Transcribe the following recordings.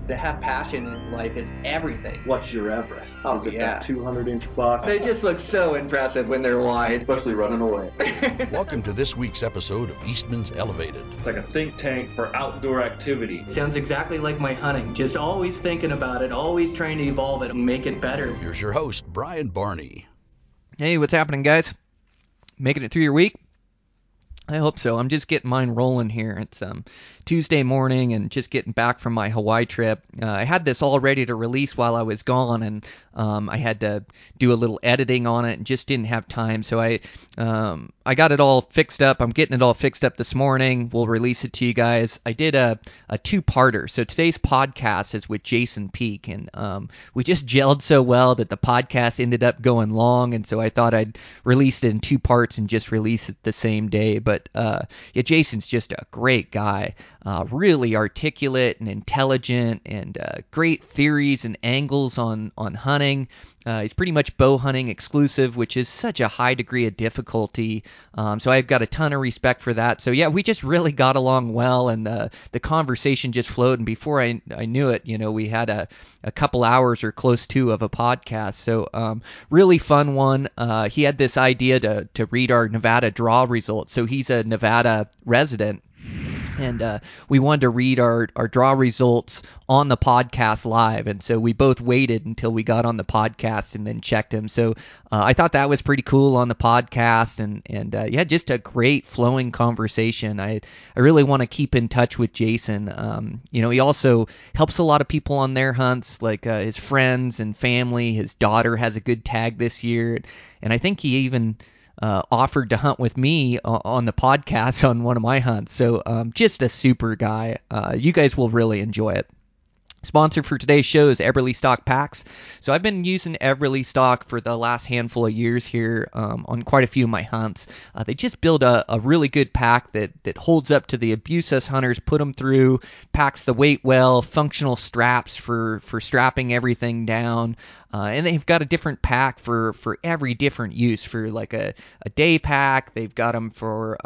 To have passion in life is everything. What's your Everest? Oh, Is it yeah. that 200-inch buck? They just look so impressive when they're wide. Especially running away. Welcome to this week's episode of Eastmans Elevated. It's like a think tank for outdoor activity. Sounds exactly like my hunting. Just always thinking about it, always trying to evolve it and make it better. Here's your host, Brian Barney. Hey, what's happening, guys? Making it through your week? I hope so. I'm just getting mine rolling here. It's Tuesday morning and just getting back from my Hawaii trip. I had this all ready to release while I was gone, and I had to do a little editing on it and just didn't have time. So I got it all fixed up. I'm getting it all fixed up this morning. We'll release it to you guys. I did a two-parter. So today's podcast is with Jason Peak, and we just gelled so well that the podcast ended up going long, and so I thought I'd release it in two parts and just release it the same day. But yeah, Jason's just a great guy, really articulate and intelligent, and great theories and angles on hunting. He's pretty much bow hunting exclusive, which is such a high degree of difficulty. So I've got a ton of respect for that. So yeah, we just really got along well, and the conversation just flowed. And before I knew it, we had a couple hours or close to of a podcast. So really fun one. He had this idea to read our Nevada draw results. So he's a Nevada resident. And we wanted to read our draw results on the podcast live. And so we both waited until we got on the podcast and then checked him. So I thought that was pretty cool on the podcast. And yeah, just a great flowing conversation. I really want to keep in touch with Jason. He also helps a lot of people on their hunts, like his friends and family. His daughter has a good tag this year. And I think he even offered to hunt with me on the podcast on one of my hunts. So just a super guy. You guys will really enjoy it. Sponsor for today's show is Eberly Stock Packs. So I've been using Eberly Stock for the last handful of years here on quite a few of my hunts. They just build a really good pack that holds up to the abuse us hunters put them through, packs the weight well, functional straps for strapping everything down. And they've got a different pack for every different use, for like a day pack. They've got them for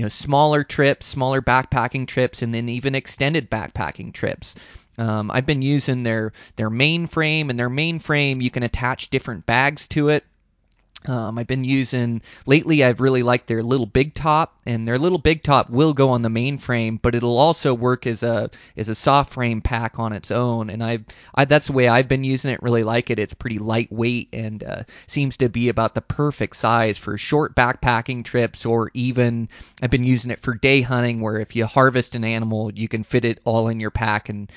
smaller trips, smaller backpacking trips, and then even extended backpacking trips. I've been using their mainframe, and their mainframe, you can attach different bags to it. I've been using, lately I've really liked their little big top, and their little big top will go on the mainframe, but it'll also work as a soft frame pack on its own, and I that's the way I've been using it. Really like it. It's pretty lightweight and seems to be about the perfect size for short backpacking trips, or even I've been using it for day hunting, where if you harvest an animal, you can fit it all in your pack and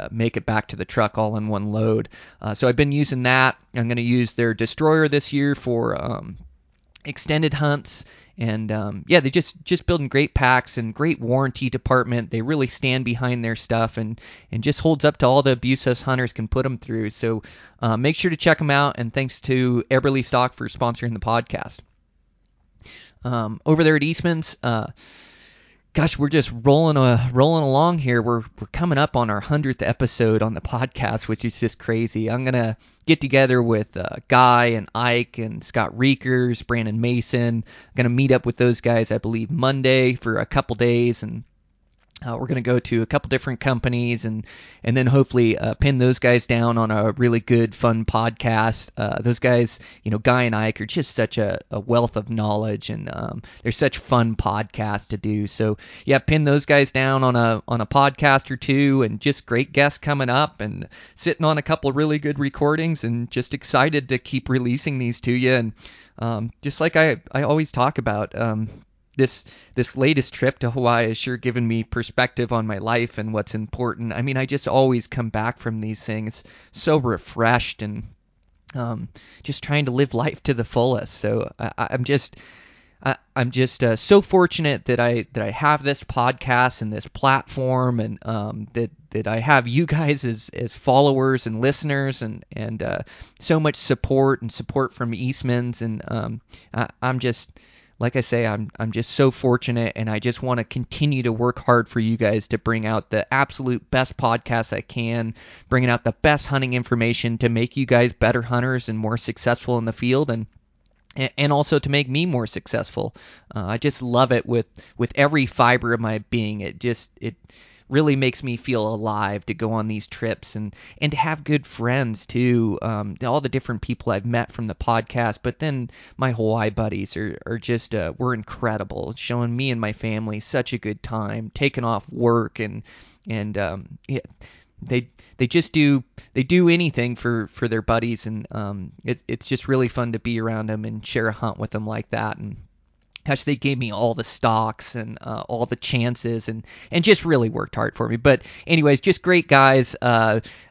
make it back to the truck all in one load. So I've been using that. I'm going to use their destroyer this year for extended hunts, and yeah, they just building great packs and great warranty department. They really stand behind their stuff and just holds up to all the abuse us hunters can put them through. So make sure to check them out, and thanks to Eberly Stock for sponsoring the podcast. Over there at Eastmans, gosh, we're just rolling along here. We're coming up on our 100th episode on the podcast, which is just crazy. I'm gonna get together with Guy and Ike and Scott Reekers, Brandon Mason. I'm gonna meet up with those guys, I believe, Monday for a couple days, and we're going to go to a couple different companies and then hopefully pin those guys down on a really good, fun podcast. Those guys, Guy and Ike are just such a wealth of knowledge, and they're such fun podcasts to do. So yeah, pin those guys down on a podcast or two, and just great guests coming up, and sitting on a couple of really good recordings, and just excited to keep releasing these to you. And just like I always talk about, this latest trip to Hawaii has sure given me perspective on my life and what's important. I mean, I just always come back from these things so refreshed, and just trying to live life to the fullest. So I'm just so fortunate that I have this podcast and this platform, and that I have you guys as followers and listeners, and so much support from Eastmans, and I'm just, like I say, I'm just so fortunate, and I just want to continue to work hard for you guys to bring out the absolute best podcasts I can, bringing out the best hunting information to make you guys better hunters and more successful in the field, and also to make me more successful. I just love it with every fiber of my being. It really makes me feel alive to go on these trips and to have good friends too. All the different people I've met from the podcast, but then my Hawaii buddies are just were incredible, showing me and my family such a good time, taking off work and yeah, they just do anything for their buddies, and it's just really fun to be around them and share a hunt with them like that. And gosh, they gave me all the stocks and all the chances and just really worked hard for me. But anyways, just great guys.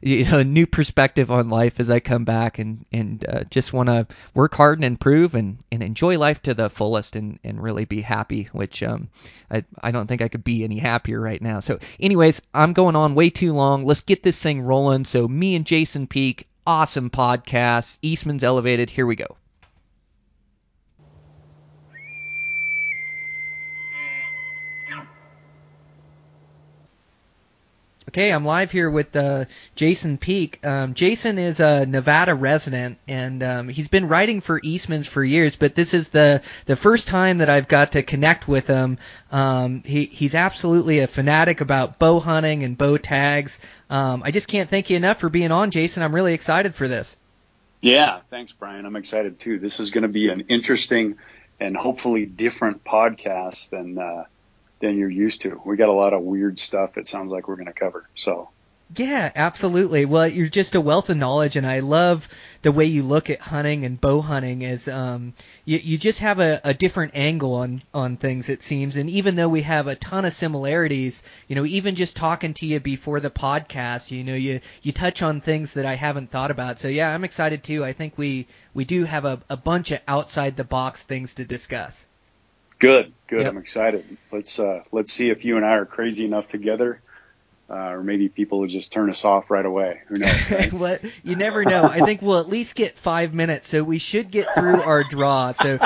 New perspective on life as I come back and just want to work hard and improve and enjoy life to the fullest and really be happy, which I don't think I could be any happier right now. So anyways, I'm going on way too long. Let's get this thing rolling. So me and Jason Peak, awesome podcast, Eastmans Elevated. Here we go. Okay, I'm live here with Jason Peak. Jason is a Nevada resident, and he's been writing for Eastman's for years, but this is the first time that I've got to connect with him. He's absolutely a fanatic about bow hunting and bow tags. I just can't thank you enough for being on, Jason. I'm really excited for this. Yeah, thanks, Brian. I'm excited, too. This is going to be an interesting and hopefully different podcast than you're used to. We got a lot of weird stuff it sounds like we're going to cover. So yeah, absolutely. Well, you're just a wealth of knowledge, and I love the way you look at hunting and bow hunting as you just have a different angle on things, it seems. And even though we have a ton of similarities, even just talking to you before the podcast, you touch on things that I haven't thought about. So yeah, I'm excited too. I think we do have a bunch of outside the box things to discuss. Good. Yep. I'm excited. Let's see if you and I are crazy enough together, or maybe people will just turn us off right away. Who knows? Right? Well, you never know. I think we'll at least get 5 minutes, so we should get through our draw. So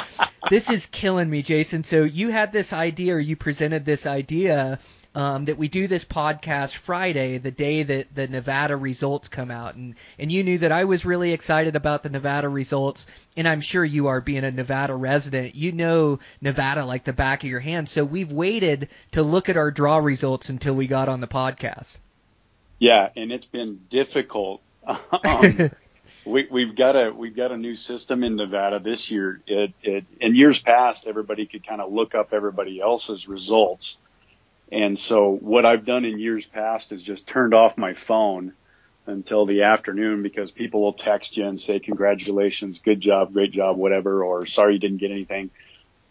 this is killing me, Jason. So you had this idea, or you presented this idea that we do this podcast Friday, the day that the Nevada results come out. And you knew that I was really excited about the Nevada results, and I'm sure you are, being a Nevada resident. You know Nevada like the back of your hand. So we've waited to look at our draw results until we got on the podcast. Yeah, and it's been difficult. We've got a new system in Nevada this year. In years past, everybody could kind of look up everybody else's results. And so what I've done in years past is just turned off my phone until the afternoon, because people will text you and say, congratulations, good job, great job, whatever, or sorry you didn't get anything.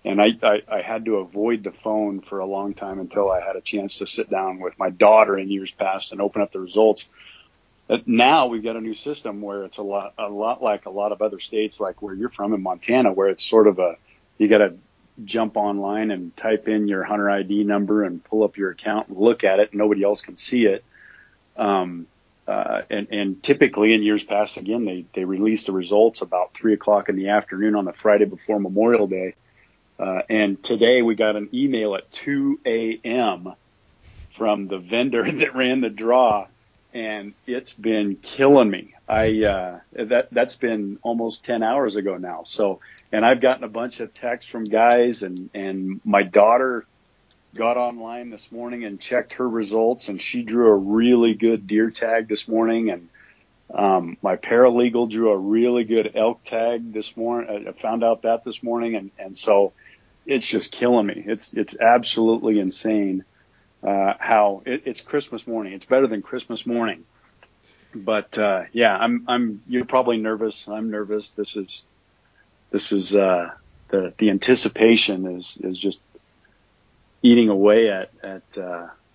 And I had to avoid the phone for a long time until I had a chance to sit down with my daughter in years past and open up the results. But now we've got a new system where it's a lot like a lot of other states, like where you're from in Montana, where it's sort of you got to jump online and type in your hunter ID number and pull up your account and look at it. Nobody else can see it. And typically in years past, again, they release the results about 3:00 in the afternoon on the Friday before Memorial Day. And today we got an email at 2 a.m. from the vendor that ran the draw, and it's been killing me. That's been almost 10 hours ago now. So, and I've gotten a bunch of texts from guys, and my daughter got online this morning and checked her results, and she drew a really good deer tag this morning. And my paralegal drew a really good elk tag this morning. I found out that this morning, and so it's just killing me. It's absolutely insane how it's Christmas morning. It's better than Christmas morning. But yeah, you're probably nervous. I'm nervous. This is the anticipation is just eating away at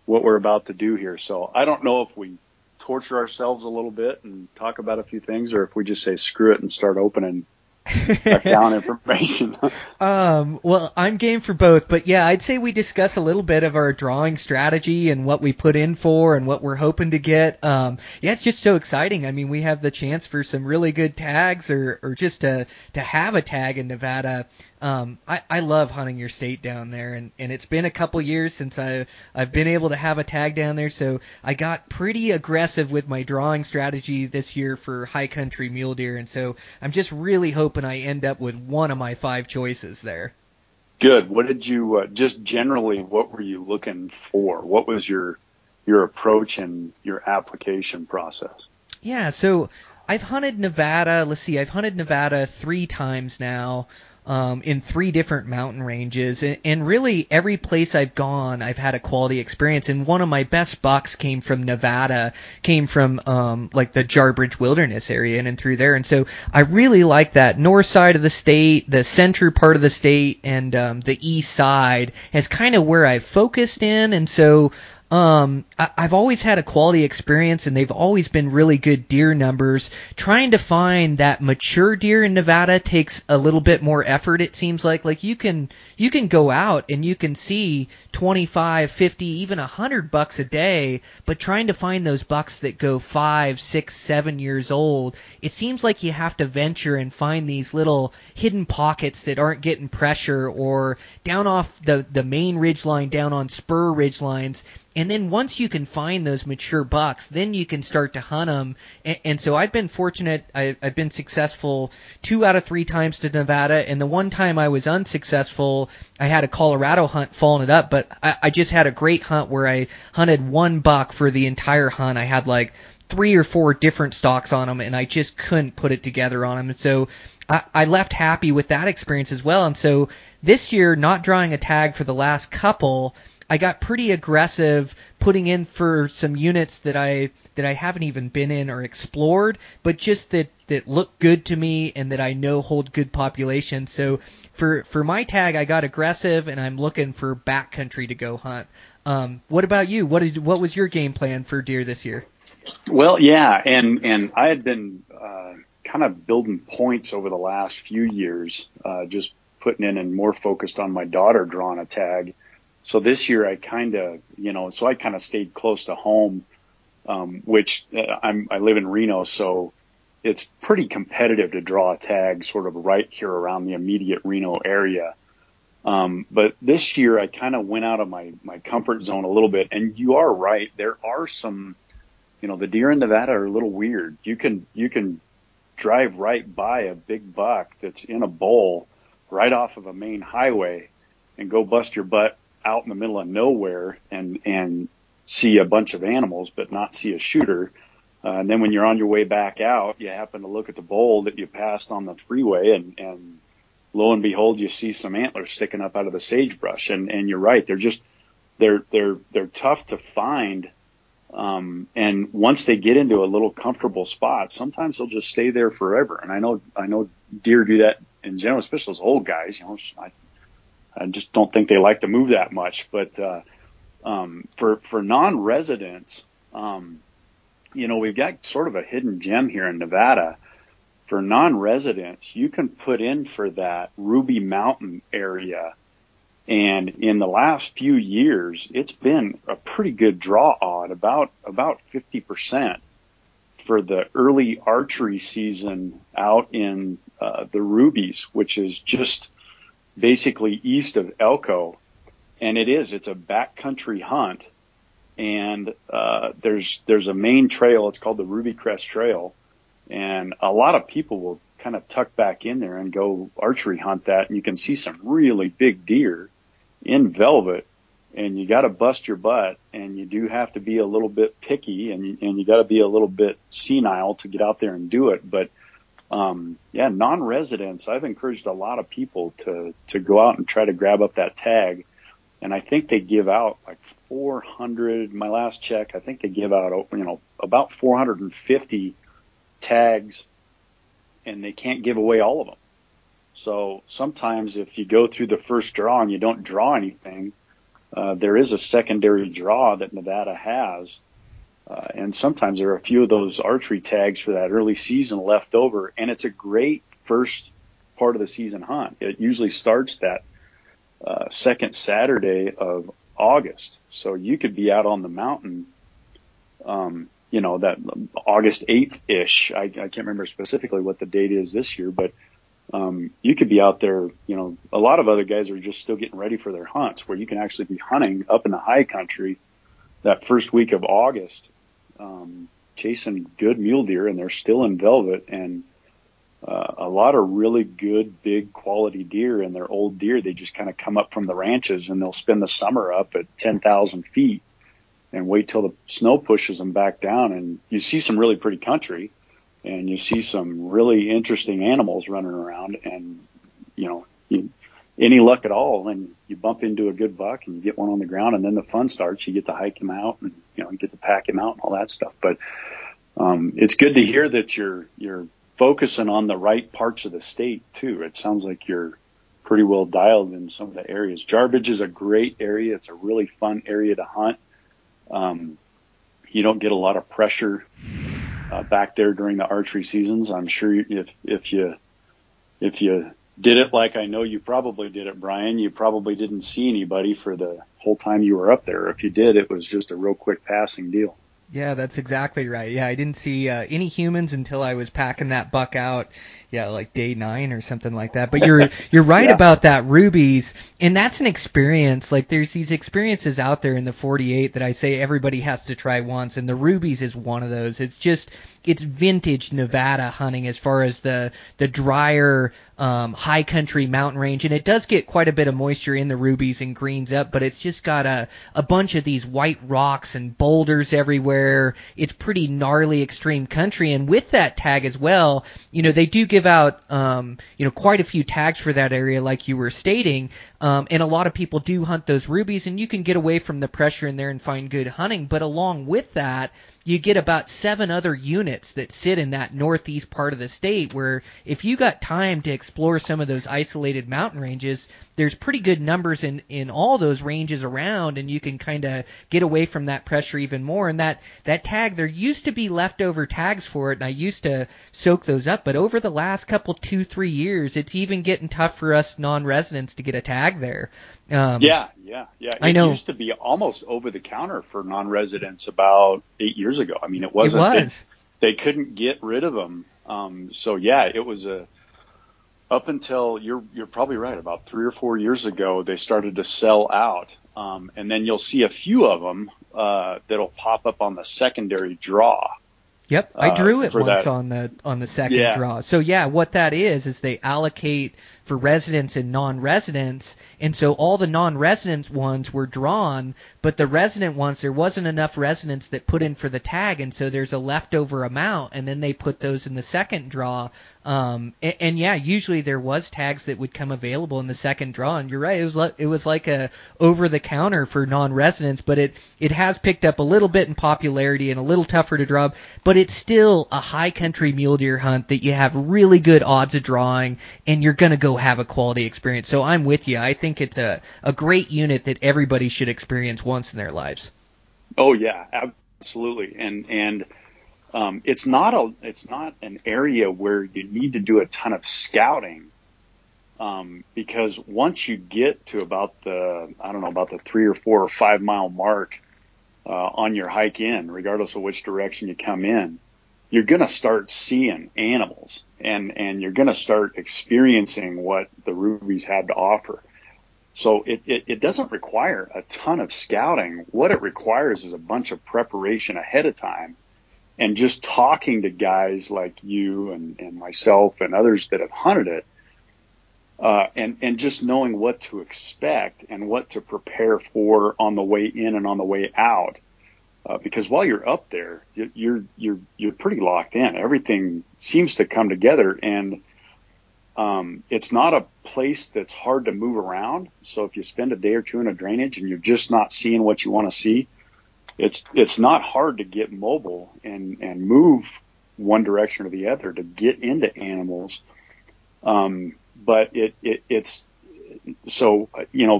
what we're about to do here. So I don't know if we torture ourselves a little bit and talk about a few things, or if we just say screw it and start opening account information. Well, I'm game for both, but yeah, I'd say we discuss a little bit of our drawing strategy and what we put in for and what we're hoping to get. Yeah, it's just so exciting. I mean, we have the chance for some really good tags, or just to have a tag in Nevada. I love hunting your state down there, and it's been a couple years since I've been able to have a tag down there, so I got pretty aggressive with my drawing strategy this year for high country mule deer, and so I'm just really hoping I end up with one of my 5 choices there. Good. What did you just generally? What were you looking for? What was your your approach and your application process. Yeah, so I've hunted Nevada. Let's see, I've hunted Nevada 3 times now, in 3 different mountain ranges, and really every place I've gone, I've had a quality experience. And one of my best bucks came from Nevada, came from like the Jarbidge Wilderness area and through there. And so I really like that north side of the state, the center part of the state, and the east side as kind of where I focused in. And so I've always had a quality experience, and they've always been really good deer numbers. Trying to find that mature deer in Nevada takes a little bit more effort, it seems like. Like you can go out and you can see 25, 50, even 100 bucks a day, but trying to find those bucks that go 5, 6, 7 years old, it seems like you have to venture and find these little hidden pockets that aren't getting pressure, or down off the main ridge line, down on spur ridge lines. And then once you can find those mature bucks, then you can start to hunt them. And so I've been fortunate. I've been successful 2 out of 3 times to Nevada. And the one time I was unsuccessful, I had a Colorado hunt following it up. But I just had a great hunt where I hunted 1 buck for the entire hunt. I had like 3 or 4 different stalks on them, and I just couldn't put it together on them. And so I left happy with that experience as well. And so this year, not drawing a tag for the last couple, I got pretty aggressive putting in for some units that I haven't even been in or explored, but just that look good to me and that I know hold good population. So for my tag, I got aggressive, and I'm looking for backcountry to go hunt. What about you? What was your game plan for deer this year? Well, yeah, and I had been kind of building points over the last few years, just putting in and more focused on my daughter drawing a tag. So this year I kind of, stayed close to home, which I live in Reno, so it's pretty competitive to draw a tag sort of right here around the immediate Reno area. But this year I kind of went out of my comfort zone a little bit, and you are right. There are some, the deer in Nevada are a little weird. You can drive right by a big buck that's in a bowl right off of a main highway and go bust your butt out in the middle of nowhere and see a bunch of animals, but not see a shooter. And then when you're on your way back out, you happen to look at the bowl that you passed on the freeway, and lo and behold, you see some antlers sticking up out of the sagebrush. And you're right. They're tough to find. And once they get into a little comfortable spot, sometimes they'll just stay there forever. And I know deer do that in general, especially those old guys. I just don't think they like to move that much. But for non-residents, we've got sort of a hidden gem here in Nevada. For non-residents, you can put in for that Ruby Mountain area. And in the last few years, it's been a pretty good draw odd, about 50% for the early archery season out in the Rubies, which is just basically east of Elko. And it's a backcountry hunt. And there's a main trail. It's called the Ruby Crest Trail. And a lot of people will kind of tuck back in there and go archery hunt that. And you can see some really big deer in velvet. And you got to bust your butt. And you do have to be a little bit picky. And you got to be a little bit senile to get out there and do it. But non-residents, I've encouraged a lot of people to go out and try to grab up that tag. And I think they give out like 400, my last check, I think they give out, about 450 tags, and they can't give away all of them. So sometimes if you go through the first draw and you don't draw anything, there is a secondary draw that Nevada has. And sometimes there are a few of those archery tags for that early season left over, and it's a great first part of the season hunt. It usually starts that second Saturday of August. So you could be out on the mountain, that August 8th-ish. I can't remember specifically what the date is this year, but you could be out there. A lot of other guys are just still getting ready for their hunts, where you can actually be hunting up in the high country that first week of August, chasing good mule deer, and they're still in velvet, and a lot of really good, big quality deer, and they're old deer. They just kind of come up from the ranches, and they'll spend the summer up at 10,000 feet. and wait till the snow pushes them back down, and you see some really pretty country, and you see some really interesting animals running around, and any luck at all, and you bump into a good buck and you get one on the ground, and then the fun starts. You get to hike him out, and you get to pack him out and all that stuff. But it's good to hear that you're focusing on the right parts of the state too. It sounds like you're pretty well dialed in some of the areas. Jarbidge is a great area. It's a really fun area to hunt. You don't get a lot of pressure back there during the archery seasons. I'm sure if you did it like I know you probably did it, Brian, you probably didn't see anybody for the whole time you were up there. If you did, it was just a real quick passing deal. Yeah, that's exactly right. Yeah, I didn't see any humans until I was packing that buck out. Yeah, like day 9 or something like that. But you're right Yeah. about that rubies, and that's an experience. Like there's these experiences out there in the 48 that I say everybody has to try once, and the rubies is one of those. It's vintage Nevada hunting as far as the drier high country mountain range, and it does get quite a bit of moisture in the rubies and greens up, but it's just got a bunch of these white rocks and boulders everywhere. It's pretty gnarly extreme country, and with that tag as well, they do give out quite a few tags for that area like you were stating, and a lot of people do hunt those rubies, and you can get away from the pressure in there and find good hunting. But along with that, you get about 7 other units that sit in that northeast part of the state where if you got time to explore some of those isolated mountain ranges, there's pretty good numbers in all those ranges around, and you can kind of get away from that pressure even more. And that tag, there used to be leftover tags for it, and I used to soak those up, but over the last couple 2-3 years, it's even getting tough for us non-residents to get a tag there. Yeah. I know. It used to be almost over the counter for non-residents about 8 years ago. I mean, it wasn't. It was. They couldn't get rid of them. So yeah, it was up until you're probably right, about 3 or 4 years ago, they started to sell out. And then you'll see a few of them that'll pop up on the secondary draw. Yep, I drew it once that. on the second draw. So yeah, what that is they allocate for residents and non-residents, and so all the non-residents ones were drawn, but the resident ones, there wasn't enough residents that put in for the tag, and so there's a leftover amount, and then they put those in the second draw. And yeah, usually there was tags that would come available in the second draw, and you're right, it was like a over the counter for non-residents, but it has picked up a little bit in popularity and a little tougher to draw, but it's still a high country mule deer hunt that you have really good odds of drawing, and you're gonna go have a quality experience. So I'm with you. I think it's a great unit that everybody should experience once in their lives. Oh yeah, absolutely. And it's not an area where you need to do a ton of scouting, because once you get to about the 3 or 4 or 5 mile mark on your hike in, regardless of which direction you come in, you're going to start seeing animals, and you're going to start experiencing what the rubies have to offer. So it doesn't require a ton of scouting. What it requires is a bunch of preparation ahead of time, and just talking to guys like you and myself and others that have hunted it, and just knowing what to expect and what to prepare for on the way in and on the way out. Because while you're up there, you're pretty locked in. Everything seems to come together, and it's not a place that's hard to move around. So if you spend a day or two in a drainage and you're just not seeing what you want to see, it's not hard to get mobile and move one direction or the other to get into animals. But it's so,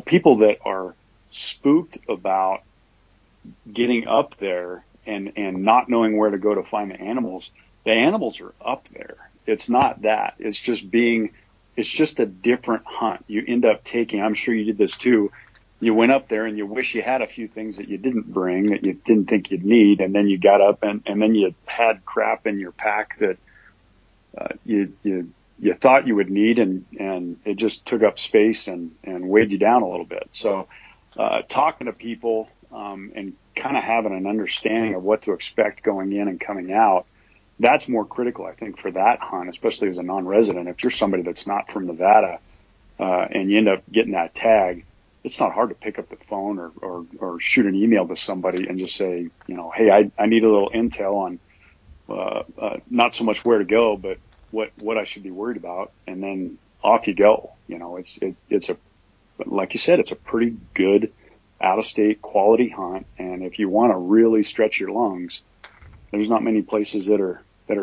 people that are spooked about getting up there and not knowing where to go to find the animals are up there. It's not that. It's just a different hunt. You end up taking, I'm sure you did this too, you went up there and you wish you had a few things that you didn't bring, that you didn't think you'd need, and then you got up and then you had crap in your pack that you thought you would need, and it just took up space and weighed you down a little bit. So talking to people and kind of having an understanding of what to expect going in and coming out, that's more critical, I think, for that hunt, especially as a non-resident. If you're somebody that's not from Nevada and you end up getting that tag, it's not hard to pick up the phone or shoot an email to somebody and just say, hey, I need a little intel on not so much where to go, but what I should be worried about, and then off you go. It's like you said, it's a pretty good out-of-state quality hunt, and if you want to really stretch your lungs, there's not many places that are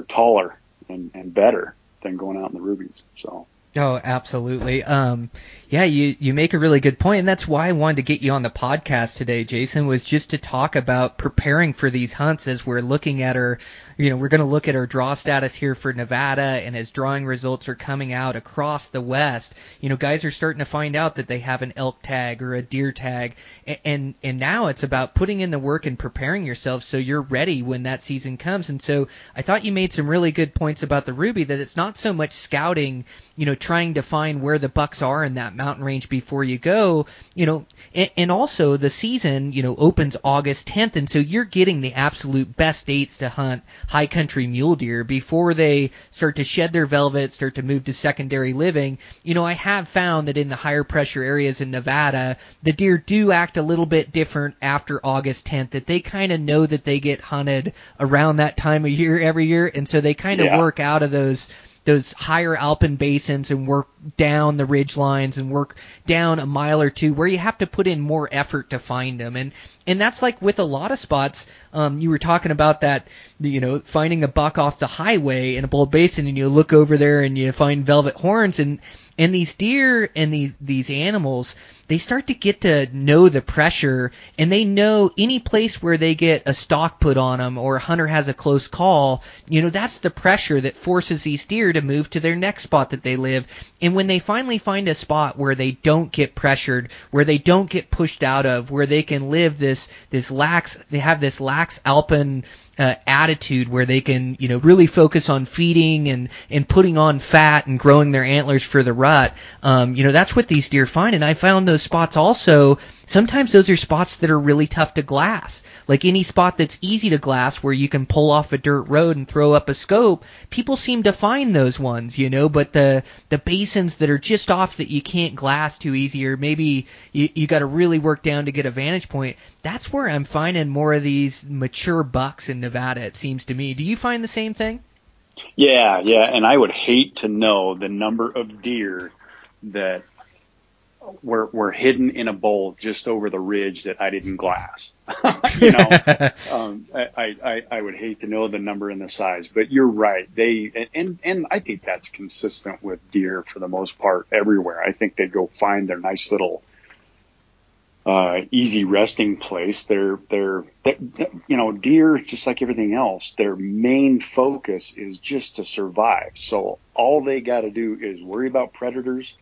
taller and better than going out in the rubies. So. Oh, absolutely. Yeah, you make a really good point, and that's why I wanted to get you on the podcast today, Jason, was just to talk about preparing for these hunts as we're looking at we're going to look at our draw status here for Nevada, and as drawing results are coming out across the West, guys are starting to find out that they have an elk tag or a deer tag, and now it's about putting in the work and preparing yourself so you're ready when that season comes. And so I thought you made some really good points about the Ruby, that it's not so much scouting, trying to find where the bucks are in that mountain range before you go, and also the season, opens August 10th, and so you're getting the absolute best dates to hunt high country mule deer before they start to shed their velvet, start to move to secondary living. I have found that in the higher pressure areas in Nevada, the deer do act a little bit different after August 10th, that they kind of know that they get hunted around that time of year every year, and so they kind of work out of those higher alpine basins and work down the ridge lines and work down a mile or two where you have to put in more effort to find them. And that's like with a lot of spots. You were talking about that, finding a buck off the highway in a bold basin, and you look over there and you find velvet horns, and these deer and these animals, they start to get to know the pressure, and they know any place where they get a stalk put on them or a hunter has a close call, that's the pressure that forces these deer to move to their next spot that they live. And when they finally find a spot where they don't get pressured, where they don't get pushed out of, where they can live this lax alpine attitude where they can, really focus on feeding and putting on fat and growing their antlers for the rut. That's what these deer find. And I found those spots also, sometimes those are spots that are really tough to glass. Like any spot that's easy to glass where you can pull off a dirt road and throw up a scope, people seem to find those ones, but the basins that are just off that you can't glass too easy, or maybe you got to really work down to get a vantage point, that's where I'm finding more of these mature bucks in Nevada, it seems to me. Do you find the same thing? Yeah, and I would hate to know the number of deer that were hidden in a bowl just over the ridge that I didn't glass. I would hate to know the number and the size, but you're right. And I think that's consistent with deer for the most part everywhere. I think they go find their nice little easy resting place. They're deer, just like everything else, their main focus is just to survive. So all they got to do is worry about predators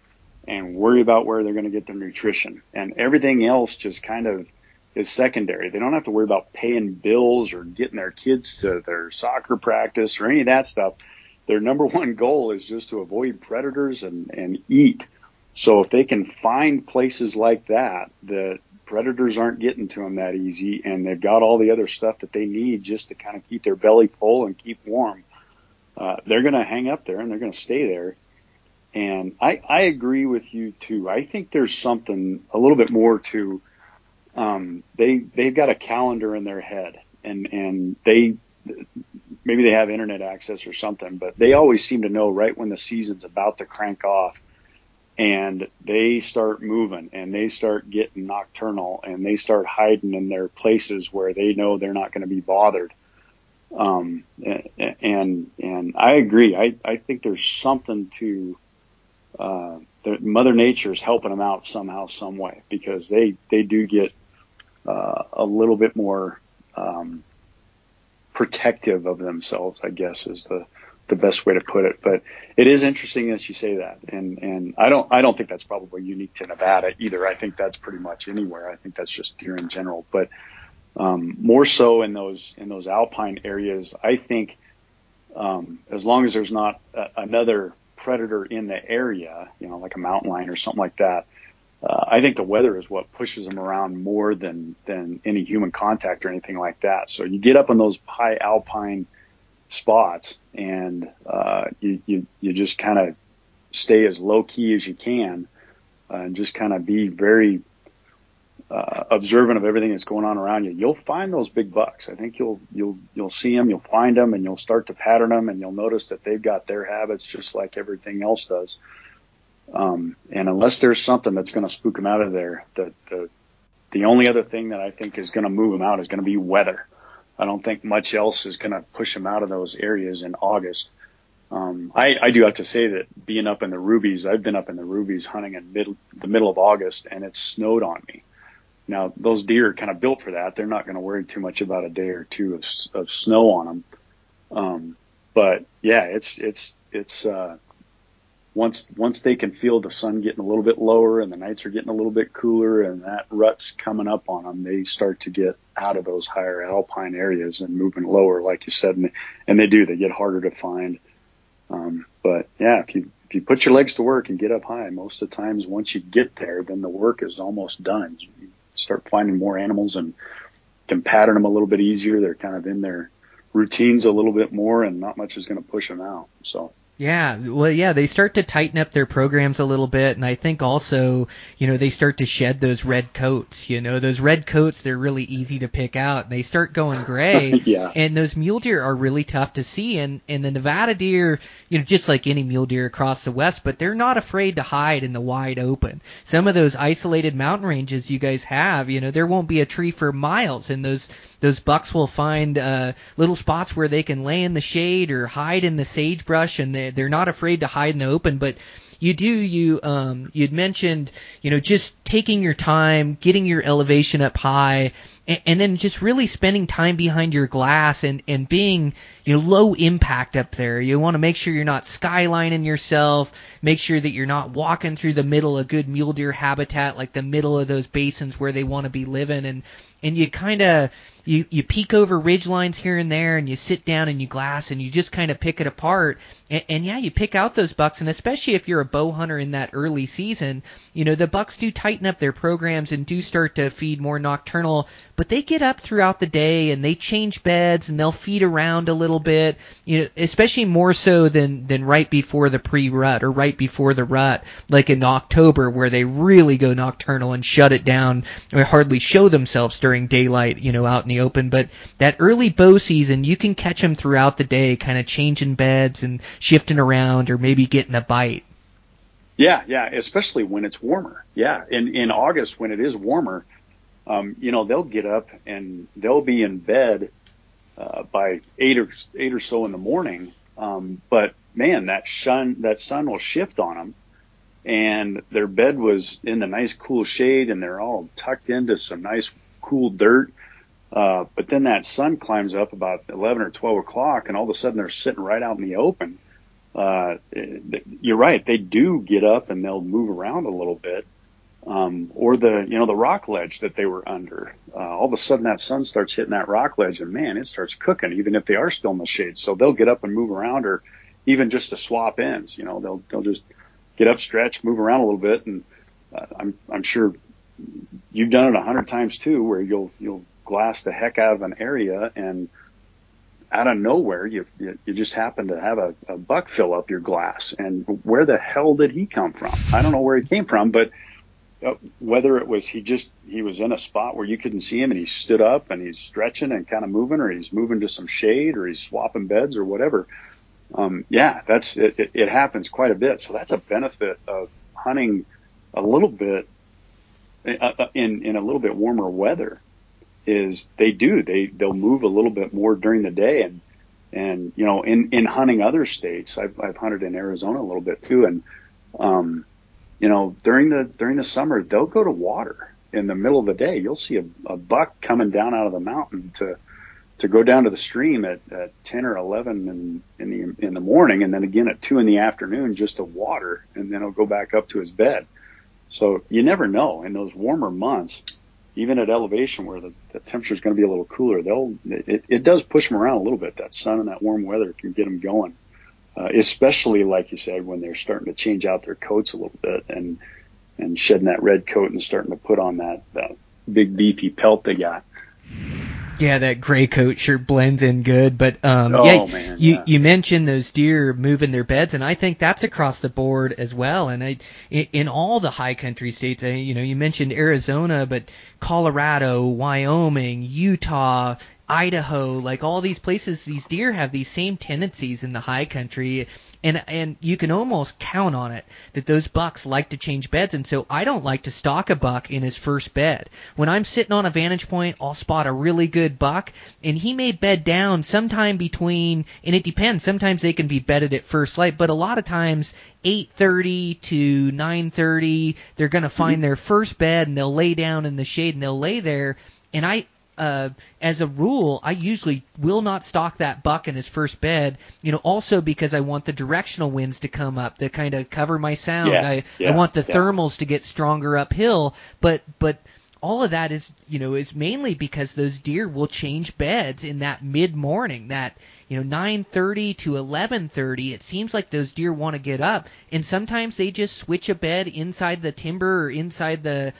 and worry about where they're going to get their nutrition, and everything else just kind of is secondary. They don't have to worry about paying bills or getting their kids to their soccer practice or any of that stuff. Their number one goal is just to avoid predators and eat. So if they can find places like that, the predators aren't getting to them that easy, and they've got all the other stuff that they need just to kind of keep their belly full and keep warm, they're going to hang up there and they're going to stay there. And I agree with you too. I think there's something a little bit more to, they've got a calendar in their head, and maybe they have internet access or something, but they always seem to know right when the season's about to crank off, and they start moving and they start getting nocturnal and they start hiding in their places where they know they're not going to be bothered. And I agree. I think there's something to, Mother Nature is helping them out somehow, some way, because they do get a little bit more protective of themselves, I guess is the best way to put it. But it is interesting that you say that, and I don't think that's probably unique to Nevada either. I think that's pretty much anywhere. I think that's just deer in general, but more so in those alpine areas. I think as long as there's not another predator in the area, like a mountain lion or something like that, I think the weather is what pushes them around more than any human contact or anything like that. So you get up in those high alpine spots, and you just kind of stay as low key as you can, and just kind of be very observant of everything that's going on around you, you'll find those big bucks. I think you'll see them, you'll find them, and you'll start to pattern them, and you'll notice that they've got their habits just like everything else does. And unless there's something that's going to spook them out of there, the only other thing that I think is going to move them out is going to be weather. I don't think much else is going to push them out of those areas in August. I do have to say that being up in the Rubies, I've been up in the Rubies hunting in the middle of August, and it snowed on me. Now, those deer are kind of built for that. They're not going to worry too much about a day or two of snow on them. But yeah, it's once they can feel the sun getting a little bit lower and the nights are getting a little bit cooler and that rut's coming up on them, they start to get out of those higher alpine areas and moving lower, like you said, and they get harder to find. But yeah, if you put your legs to work and get up high, most of the times once you get there, then the work is almost done. You start finding more animals and can pattern them a little bit easier. They're kind of in their routines a little bit more, and not much is going to push them out. So. Yeah, well, yeah, they start to tighten up their programs a little bit, and I think also, they start to shed those red coats. Those red coats, they're really easy to pick out, and they start going gray. Yeah. And those mule deer are really tough to see, and the Nevada deer, just like any mule deer across the West, but they're not afraid to hide in the wide open. Some of those isolated mountain ranges you guys have, there won't be a tree for miles, and those bucks will find little spots where they can lay in the shade or hide in the sagebrush, and they're not afraid to hide in the open. But you'd mentioned, just taking your time, getting your elevation up high, and then just really spending time behind your glass and being, low impact up there. You want to make sure you're not skylining yourself, make sure that you're not walking through the middle of good mule deer habitat, like the middle of those basins where they want to be living, and you kind of, you peek over ridge lines here and there, and you sit down and you glass, and you just kind of pick it apart, and yeah, you pick out those bucks, and especially if you're a bow hunter in that early season, the bucks do tighten up their programs and do start to feed more nocturnal, but they get up throughout the day, and they change beds, and they'll feed around a little bit, especially more so than right before the pre-rut or right before the rut, like in October, where they really go nocturnal and shut it down, or hardly show themselves during daylight, out in the open. But that early bow season, you can catch them throughout the day, kind of changing beds and shifting around, or maybe getting a bite. Yeah, especially when it's warmer. Yeah, in August when it is warmer, they'll get up and they'll be in bed by eight or so in the morning. But man, that sun will shift on them, and their bed was in the nice cool shade, and they're all tucked into some nice cool dirt. But then that sun climbs up about 11 or 12 o'clock, and all of a sudden they're sitting right out in the open. You're right. They do get up and they'll move around a little bit. Or the rock ledge that they were under. All of a sudden that sun starts hitting that rock ledge, and man, it starts cooking, even if they are still in the shade. So they'll get up and move around, or even just to swap ends. They'll just get up, stretch, move around a little bit. And I'm sure you've done it 100 times too, where you'll glass the heck out of an area, and out of nowhere, you just happen to have a buck fill up your glass. And where the hell did he come from? I don't know where he came from, but whether it was he was in a spot where you couldn't see him, and he stood up and he's stretching and kind of moving, or he's moving to some shade, or he's swapping beds or whatever. That's it. It happens quite a bit. So that's a benefit of hunting a little bit in a little bit warmer weather, is they'll move a little bit more during the day. And in hunting other states, I've hunted in Arizona a little bit too, and during the summer, they'll go to water in the middle of the day. You'll see a buck coming down out of the mountain to go down to the stream at 10 or 11 in the morning, and then again at 2 in the afternoon just to water, and then he'll go back up to his bed. So you never know. In those warmer months, even at elevation where the temperature is going to be a little cooler, it does push them around a little bit. That sun and that warm weather can get them going. Especially, like you said, when they're starting to change out their coats a little bit and shedding that red coat and starting to put on that big beefy pelt they got. Yeah, that gray coat sure blends in good. But Man, you mentioned those deer moving their beds, and I think that's across the board as well. And in all the high country states, you mentioned Arizona, but Colorado, Wyoming, Utah, Idaho, like all these places, these deer have these same tendencies in the high country, and you can almost count on it that those bucks like to change beds. And so I don't like to stalk a buck in his first bed. When I'm sitting on a vantage point, I'll spot a really good buck, and he may bed down sometime between, and it depends, sometimes they can be bedded at first light, but a lot of times 8:30 to 9:30 they're going to find their first bed, and they'll lay down in the shade, and they'll lay there. And as a rule, I usually will not stalk that buck in his first bed, also because I want the directional winds to come up to kind of cover my sound. I want the thermals to get stronger uphill, but all of that is mainly because those deer will change beds in that mid-morning, that 9:30 to 11:30. It seems like those deer want to get up, and sometimes they just switch a bed inside the timber or inside the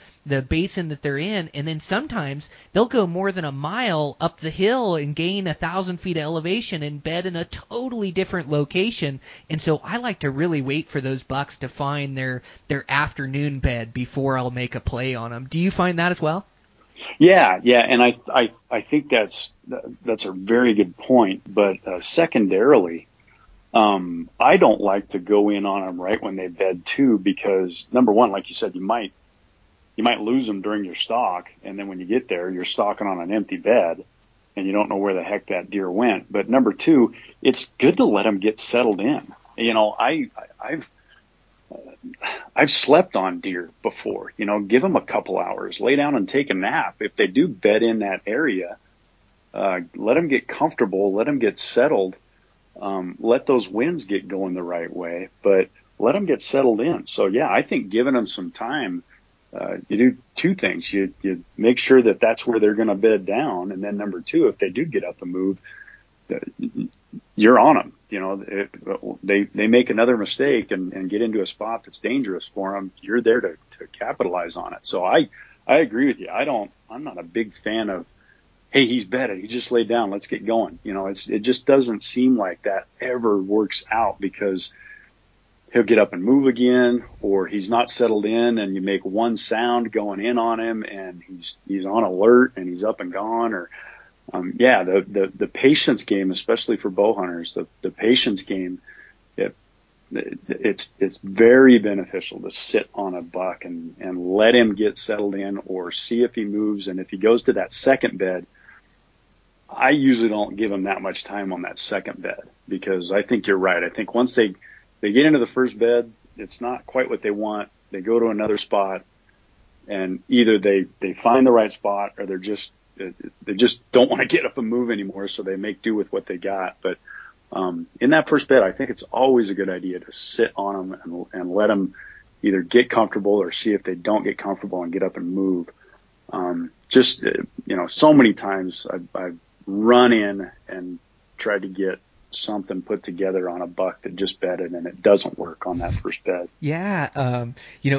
basin that they're in, and then sometimes they'll go more than a mile up the hill and gain 1,000 feet of elevation and bed in a totally different location. And so I like to really wait for those bucks to find their afternoon bed before I'll make a play on them. Do you find that as well? Yeah, and I think that's a very good point. But secondarily, I don't like to go in on them right when they bed too, because number one, like you said, you might lose them during your stalk, and then when you get there, you're stalking on an empty bed, and you don't know where the heck that deer went. But number two, it's good to let them get settled in. I've slept on deer before, give them a couple hours, lay down and take a nap. If they do bed in that area, let them get comfortable, let them get settled, let those winds get going the right way, but let them get settled in. So yeah, I think giving them some time, you do two things. You make sure that that's where they're going to bed down. And then number two, if they do get up and move, you're on them. They make another mistake and get into a spot that's dangerous for them. You're there to capitalize on it. So I agree with you. I'm not a big fan of, hey, he's bedded, he just laid down, let's get going. It just doesn't seem like that ever works out, because he'll get up and move again, or he's not settled in, and you make one sound going in on him and he's on alert and he's up and gone. Or the patience game, especially for bow hunters, the patience game, it's very beneficial to sit on a buck and let him get settled in, or see if he moves. And if he goes to that second bed, I usually don't give him that much time on that second bed, because I think you're right. I think once they get into the first bed, it's not quite what they want. They go to another spot, and either they find the right spot, or they just don't want to get up and move anymore, so they make do with what they got. But in that first bed, I think it's always a good idea to sit on them and let them either get comfortable, or see if they don't get comfortable and get up and move. So many times I've run in and tried to get something put together on a buck that just bedded, and it doesn't work on that first bed. Yeah,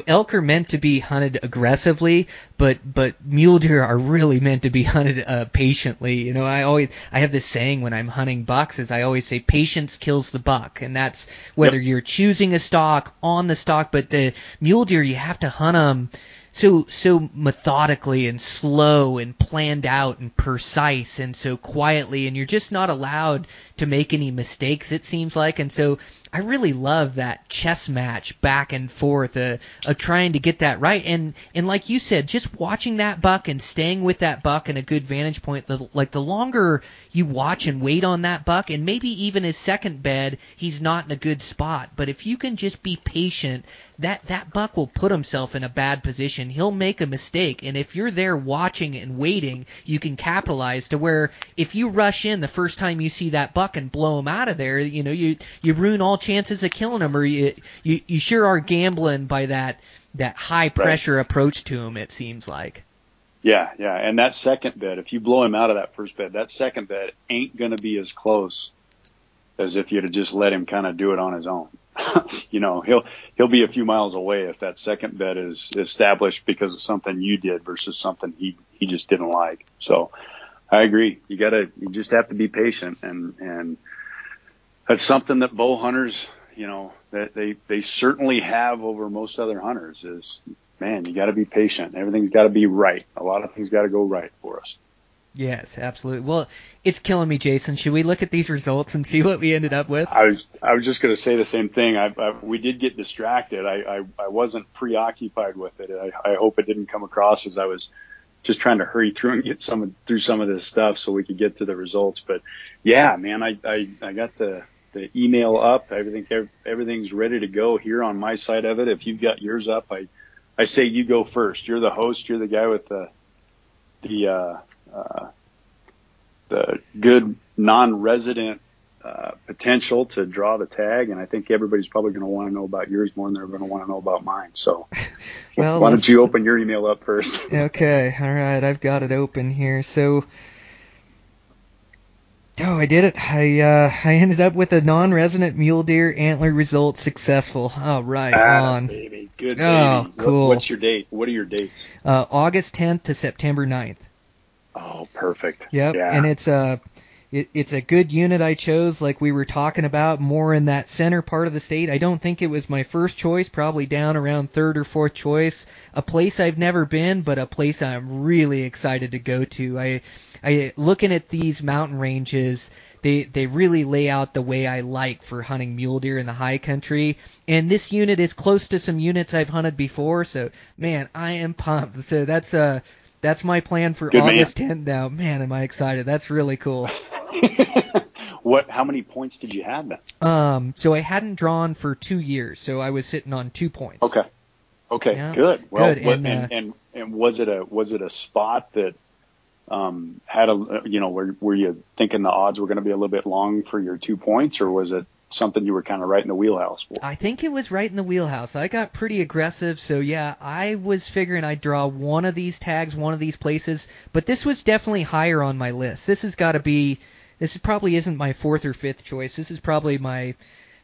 elk are meant to be hunted aggressively, but mule deer are really meant to be hunted patiently. I have this saying when I'm hunting bucks, is I always say patience kills the buck, and that's whether you're choosing a stalk, on the stalk. But the mule deer, you have to hunt them so methodically and slow and planned out and precise, and so quietly, and you're just not allowed to make any mistakes, it seems like. And so I really love that chess match back and forth of trying to get that right. And like you said, just watching that buck and staying with that buck in a good vantage point, the longer you watch and wait on that buck, and maybe even his second bed, he's not in a good spot, but if you can just be patient, that buck will put himself in a bad position. He'll make a mistake, and if you're there watching and waiting, you can capitalize, to where if you rush in the first time you see that buck and blow him out of there, you ruin all chances of killing him, or you sure are gambling by that high pressure approach to him, it seems like. Yeah, and that second bed, if you blow him out of that first bed, that second bed ain't going to be as close as if you'd have just let him kind of do it on his own. He'll be a few miles away if that second bed is established because of something you did versus something he just didn't like. So I agree. You just have to be patient, and that's something that bow hunters, that they certainly have over most other hunters is, man, you got to be patient. Everything's got to be right. A lot of things got to go right for us. Yes, absolutely. Well, it's killing me, Jason. Should we look at these results and see what we ended up with? I was just going to say the same thing. We did get distracted. I wasn't preoccupied with it. I hope it didn't come across as I was just trying to hurry through and get through some of this stuff so we could get to the results. But yeah, man, I got the email up. Everything's ready to go here on my side of it. If you've got yours up, I say you go first. You're the host. You're the guy with the good non-resident potential to draw the tag, and I think everybody's probably going to want to know about yours more than they're going to want to know about mine. So well, why don't you open your email up first? Okay, all right, I've got it open here. So, I did it. I ended up with a non-resident mule deer antler result successful. All right, on. Baby, good baby. Oh, cool. What's your date? What are your dates? August 10th to September 9th. Oh, perfect. Yep, Yeah. and it's a good unit I chose, like we were talking about, more in that center part of the state. I don't think it was my first choice, probably down around third or fourth choice. A place I've never been, but a place I'm really excited to go to. I looking at these mountain ranges, they really lay out the way I like for hunting mule deer in the high country. And this unit is close to some units I've hunted before, so man, I am pumped. So that's my plan for Good August 10th now. Man, am I excited. That's really cool. How many points did you have then? So I hadn't drawn for 2 years, so I was sitting on 2 points. Okay, Yeah. good. Well, good. And was it a spot that had were you thinking the odds were going to be a little bit long for your 2 points, or was it something you were kind of right in the wheelhouse for? I think it was right in the wheelhouse. I got pretty aggressive, so yeah, I was figuring I'd draw one of these tags, one of these places, but this was definitely higher on my list. This probably isn't my fourth or fifth choice. This is probably my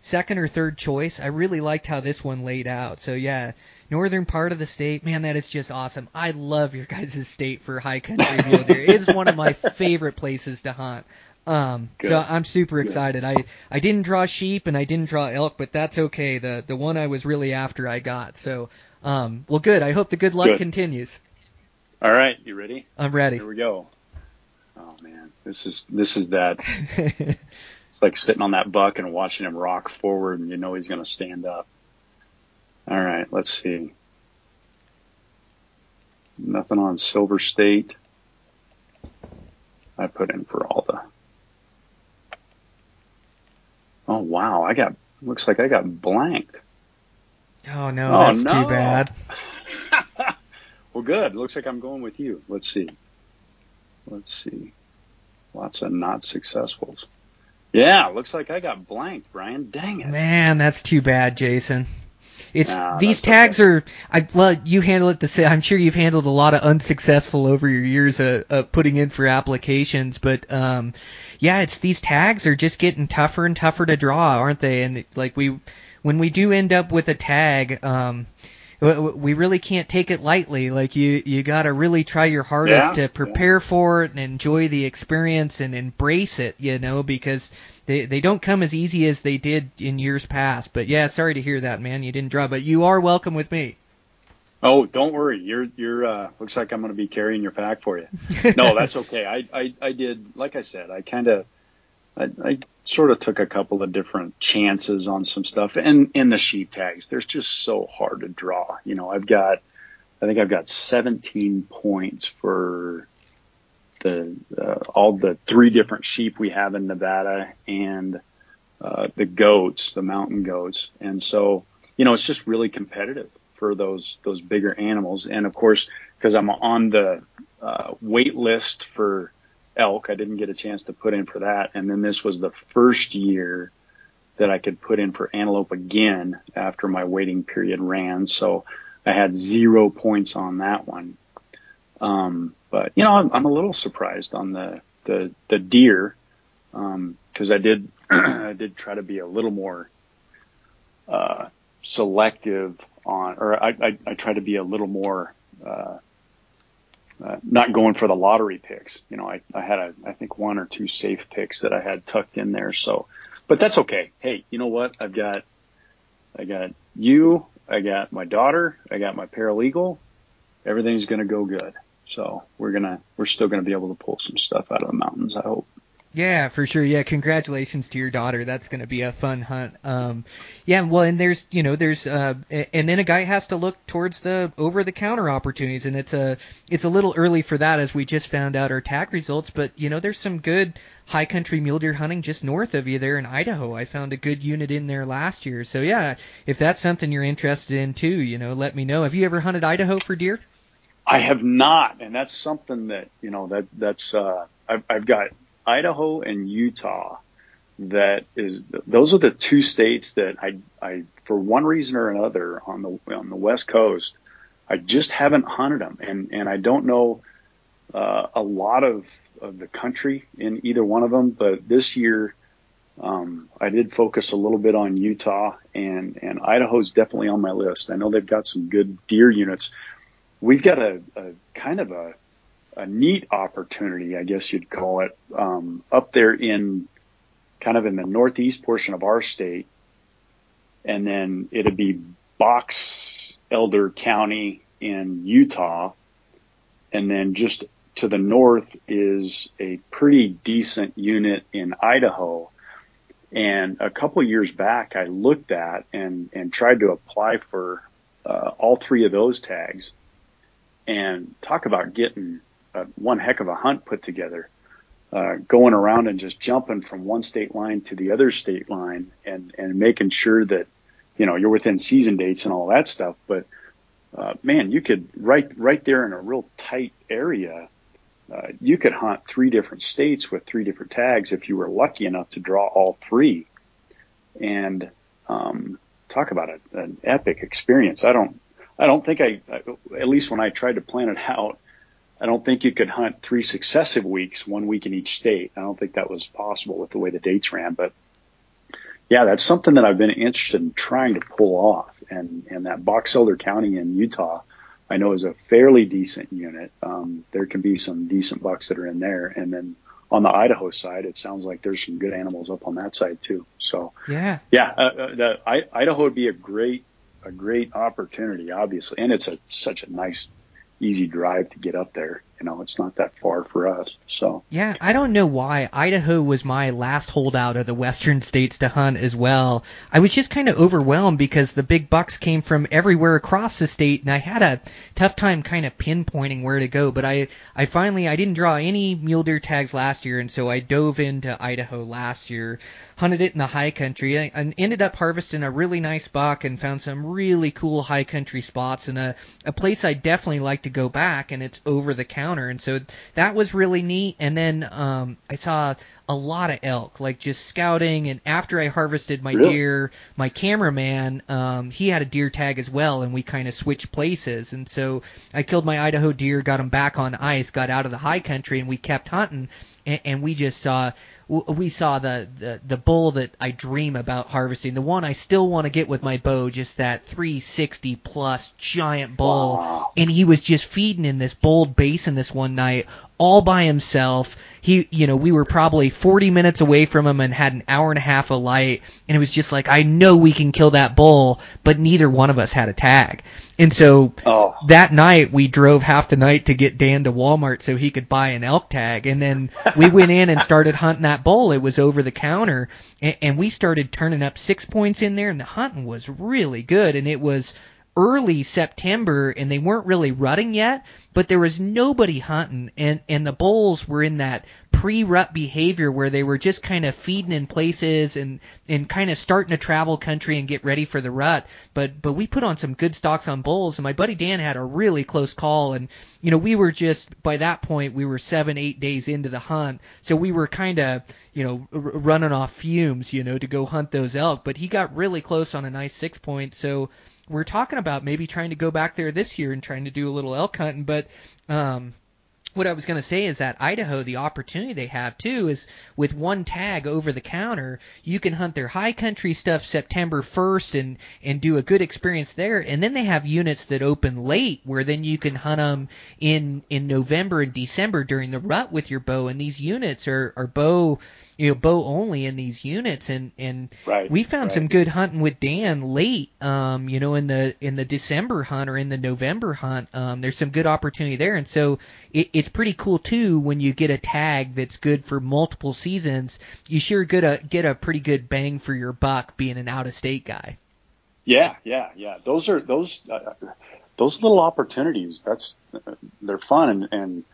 second or third choice. I really liked how this one laid out. So yeah, northern part of the state, man, that is just awesome. I love your guys' state for high country mule deer. It is one of my favorite places to hunt. So I'm super excited. I didn't draw sheep and I didn't draw elk, but that's okay. The one I was really after I got. So, well, good. I hope the good luck continues. All right, you ready? I'm ready. Here we go. Oh man, this is that. It's like sitting on that buck and watching him rock forward, and you know he's going to stand up. All right, let's see. Nothing on Silver State. I put in for all the. Oh wow, looks like I got blanked. Oh no, that's too bad. Well, good. Looks like I'm going with you. Let's see. Lots of not successfuls. Yeah, looks like I got blanked, Brian. Dang it. Man, that's too bad, Jason. These tags are. You handle it the same. I'm sure you've handled a lot of unsuccessful over your years of putting in for applications, but yeah, these tags are just getting tougher and tougher to draw, aren't they? And when we do end up with a tag, we really can't take it lightly. Like you got to really try your hardest to prepare for it and enjoy the experience and embrace it, because they don't come as easy as they did in years past. But yeah, sorry to hear that, man. You didn't draw, but you are welcome with me. Oh, don't worry. You're looks like I'm going to be carrying your pack for you. No, that's okay. I did, like I said, I sort of took a couple of different chances on some stuff, and in the sheep tags, they're just so hard to draw. I think I've got 17 points for all the 3 different sheep we have in Nevada and the goats, the mountain goats. And so, it's just really competitive for those bigger animals. And of course, because I'm on the wait list for elk, I didn't get a chance to put in for that. And then this was the first year that I could put in for antelope again after my waiting period ran. So I had 0 points on that one. But I'm a little surprised on the deer, because I did try to be a little more selective on, or I try to be a little more not going for the lottery picks. I had I think 1 or 2 safe picks that I had tucked in there. So, but that's okay. Hey, you know what? I got you, I got my daughter, I got my paralegal. Everything's going to go good. So we're still going to be able to pull some stuff out of the mountains, I hope. Yeah, for sure. Yeah, congratulations to your daughter. That's going to be a fun hunt. Yeah, well, and there's and then a guy has to look towards the over-the-counter opportunities, and it's a little early for that as we just found out our tag results, but, there's some good high country mule deer hunting just north of you there in Idaho. I found a good unit in there last year. So, yeah, if that's something you're interested in, too, let me know. Have you ever hunted Idaho for deer? I have not, and that's something that, I've got Idaho and Utah. Those are the 2 states that I for one reason or another on the West Coast, I just haven't hunted them, and I don't know a lot of the country in either one of them. But this year, I did focus a little bit on Utah, and Idaho's definitely on my list. I know they've got some good deer units. We've got a kind of a neat opportunity, I guess you'd call it, up there in the northeast portion of our state. And then it'd be Box Elder County in Utah. And then just to the north is a pretty decent unit in Idaho. And a couple of years back, I looked at and tried to apply for all 3 of those tags. And talk about getting one heck of a hunt put together, going around and just jumping from one state line to the other state line and making sure that, you're within season dates and all that stuff. But, man, you could right there in a real tight area, you could hunt 3 different states with 3 different tags if you were lucky enough to draw all 3. And, talk about an epic experience. I don't think at least when I tried to plan it out, I don't think you could hunt 3 successive weeks, 1 week in each state. I don't think that was possible with the way the dates ran. But yeah, that's something that I've been interested in trying to pull off. And that Box Elder County in Utah, I know is a fairly decent unit. There can be some decent bucks that are in there. And then on the Idaho side, it sounds like there's some good animals up on that side too. So Idaho would be a great opportunity, obviously, and it's such a nice, easy drive to get up there. It's not that far for us. So yeah, I don't know why Idaho was my last holdout of the western states to hunt as well. I was just kind of overwhelmed because the big bucks came from everywhere across the state, and I had a tough time kind of pinpointing where to go. But I didn't draw any mule deer tags last year, and so I dove into Idaho last year. Hunted it in the high country and ended up harvesting a really nice buck and found some really cool high country spots and a place I definitely like to go back, and it's over the counter. And so that was really neat. And then I saw a lot of elk, like just scouting. And after I harvested my deer, my cameraman, he had a deer tag as well, and we kind of switched places. And so I killed my Idaho deer, got him back on ice, got out of the high country, and we kept hunting. And we just saw the bull that I dream about harvesting, the one I still want to get with my bow, just that 360 plus giant bull. Wow. And he was just feeding in this bold basin this one night all by himself. We were probably 40 minutes away from him and had an hour and a half of light, and it was just like, I know we can kill that bull, but neither one of us had a tag. And so that night we drove half the night to get Dan to Walmart so he could buy an elk tag. And then we went in and started hunting that bull. It was over the counter, and we started turning up 6 points in there, and the hunting was really good. And it was early September, and they weren't really rutting yet, but there was nobody hunting, and the bulls were in that pre-rut behavior where they were just kind of feeding in places and kind of starting to travel country and get ready for the rut. But we put on some good stocks on bulls, and my buddy Dan had a really close call, and we were just, by that point, we were 7-8 days into the hunt, so we were kind of running off fumes, to go hunt those elk. But he got really close on a nice 6 point, so we're talking about maybe trying to go back there this year and trying to do a little elk hunting. But what I was going to say is that Idaho, the opportunity they have too is with one tag over the counter, you can hunt their high country stuff September 1st and do a good experience there. And then they have units that open late where then you can hunt them in November and December during the rut with your bow. And these units are bow only in these units, and Right, we found right. some good hunting with Dan late, in the December hunt or in the November hunt. There's some good opportunity there, and so it's pretty cool too when you get a tag that's good for multiple seasons. You sure get a pretty good bang for your buck being an out of state guy. Yeah. Those little opportunities. They're fun and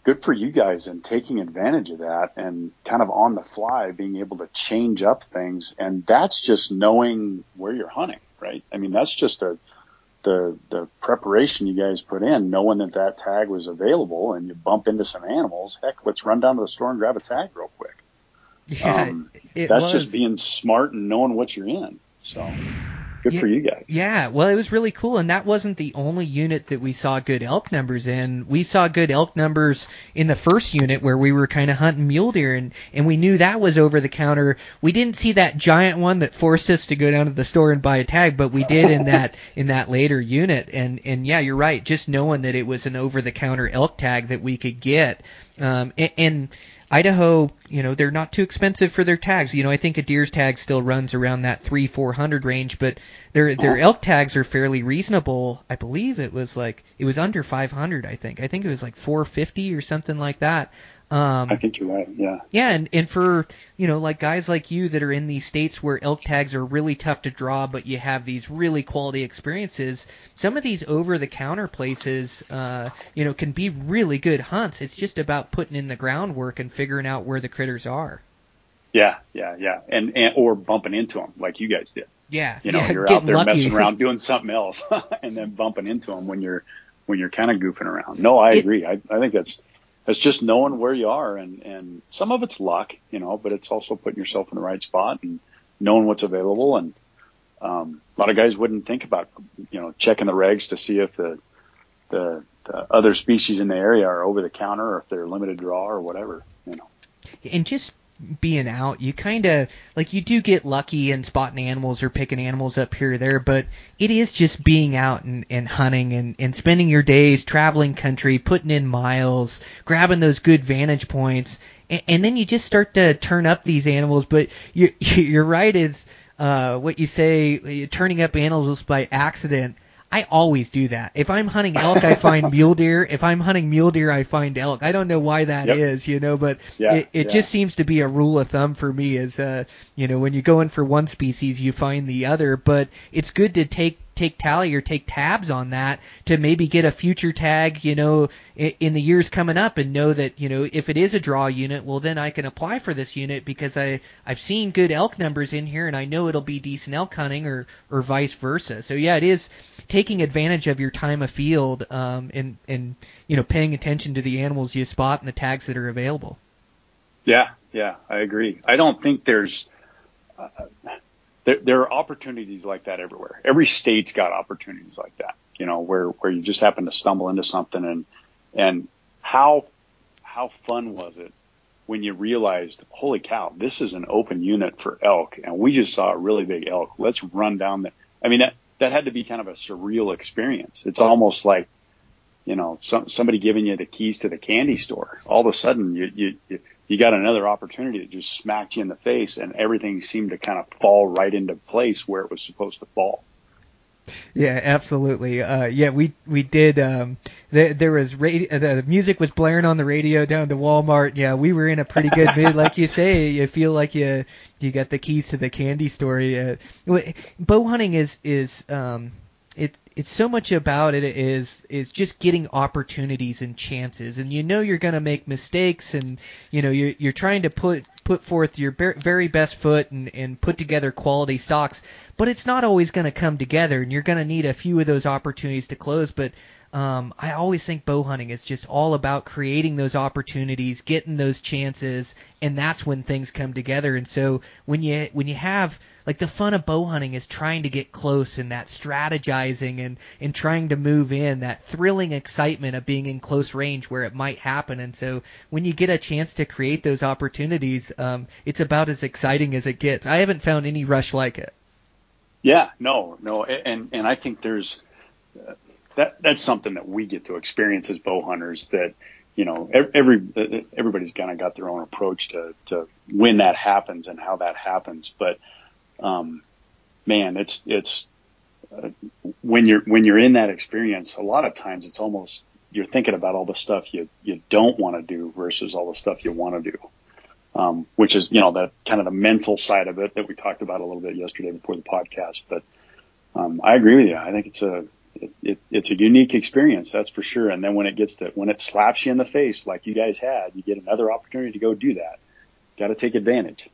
good for you guys and taking advantage of that and kind of on the fly being able to change up things. And that's just knowing where you're hunting, right? I mean, that's just the preparation you guys put in, knowing that tag was available and you bump into some animals. Heck, let's run down to the store and grab a tag real quick. Yeah, that's just being smart and knowing what you're in. So good for you guys. Yeah, well, it was really cool, and that wasn't the only unit that we saw good elk numbers in. We saw good elk numbers in the first unit where we were kind of hunting mule deer, and we knew that was over the counter. We didn't see that giant one that forced us to go down to the store and buy a tag, but we did in that later unit. And yeah, you're right. Just knowing that it was an over the counter elk tag that we could get, and Idaho, they're not too expensive for their tags. I think a deer's tag still runs around that $300-400 range, but their elk tags are fairly reasonable. I believe it was under $500. I think it was like $450 or something like that. I think you're right. Yeah. Yeah, and for like guys like you that are in these states where elk tags are really tough to draw, but you have these really quality experiences. Some of these over-the-counter places, can be really good hunts. It's just about putting in the groundwork and figuring out where the critters are. Yeah, and or bumping into them like you guys did. Yeah, you're out there messing around doing something else, and then bumping into them when you're kind of goofing around. No, I agree. I think that's just knowing where you are, and some of it's luck, but it's also putting yourself in the right spot and knowing what's available. And a lot of guys wouldn't think about, checking the regs to see if the other species in the area are over the counter or if they're limited draw or whatever, And just being out, you kind of you do get lucky and spotting animals or picking animals up here or there, but it is just being out and hunting and spending your days traveling country, putting in miles, grabbing those good vantage points, and then you just start to turn up these animals. But you're right, is what you say, turning up animals by accident. I always do that. If I'm hunting elk, I find mule deer. If I'm hunting mule deer, I find elk. I don't know why that is, but it just seems to be a rule of thumb for me is, when you go in for one species, you find the other. But it's good to take tally or take tabs on that to maybe get a future tag, in the years coming up and know that, if it is a draw unit, well, then I can apply for this unit because I've seen good elk numbers in here and I know it'll be decent elk hunting or vice versa. So yeah, it is taking advantage of your time of field, and paying attention to the animals you spot and the tags that are available. Yeah, I agree. I don't think there's, there are opportunities like that everywhere. Every state's got opportunities like that, where you just happen to stumble into something and how fun was it when you realized, holy cow, this is an open unit for elk and we just saw a really big elk. Let's run down there. I mean, that had to be kind of a surreal experience. It's almost like, somebody giving you the keys to the candy store. All of a sudden you got another opportunity that just smacked you in the face and everything seemed to kind of fall right into place where it was supposed to fall. Yeah, absolutely. We did. There was the music was blaring on the radio down to Walmart. Yeah, we were in a pretty good mood, like you say. You feel like you got the keys to the candy store. Bow hunting is it's so much about it is just getting opportunities and chances, and you're going to make mistakes, and you're trying to put forth your very best foot and put together quality stocks, but it's not always going to come together, and you're going to need a few of those opportunities to close. But I always think bow hunting is just all about creating those opportunities, getting those chances, and that's when things come together. And so when you have, like, the fun of bow hunting is trying to get close and that strategizing and trying to move in, that thrilling excitement of being in close range where it might happen. And so when you get a chance to create those opportunities, it's about as exciting as it gets. I haven't found any rush like it. Yeah, no. And I think there's, that's something that we get to experience as bow hunters, that, you know, everybody's kind of got their own approach to when that happens and how that happens. But, man, it's when you're in that experience, a lot of times it's almost, you're thinking about all the stuff you don't want to do versus all the stuff you want to do, which is, you know, that kind of the mental side of it that we talked about a little bit yesterday before the podcast. But I agree with you. I think it's a unique experience, that's for sure. And then when it slaps you in the face like you guys had, you get another opportunity to go do that. Got to take advantage.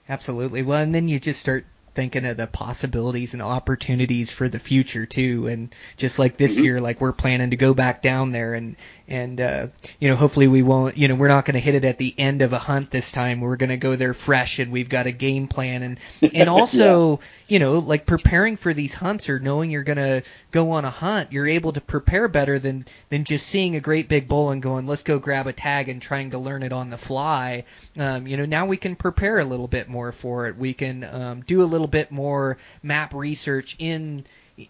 Absolutely. Well, and then you just start thinking of the possibilities and opportunities for the future too. And just like this year, like, we're planning to go back down there and you know, hopefully we won't, you know, we're not going to hit it at the end of a hunt this time. We're going to go there fresh, and we've got a game plan. And also, you know, like, preparing for these hunts or knowing you're going to go on a hunt, you're able to prepare better than just seeing a great big bull and going, let's go grab a tag and trying to learn it on the fly. You know, now we can prepare a little bit more for it. We can do a little bit more map research in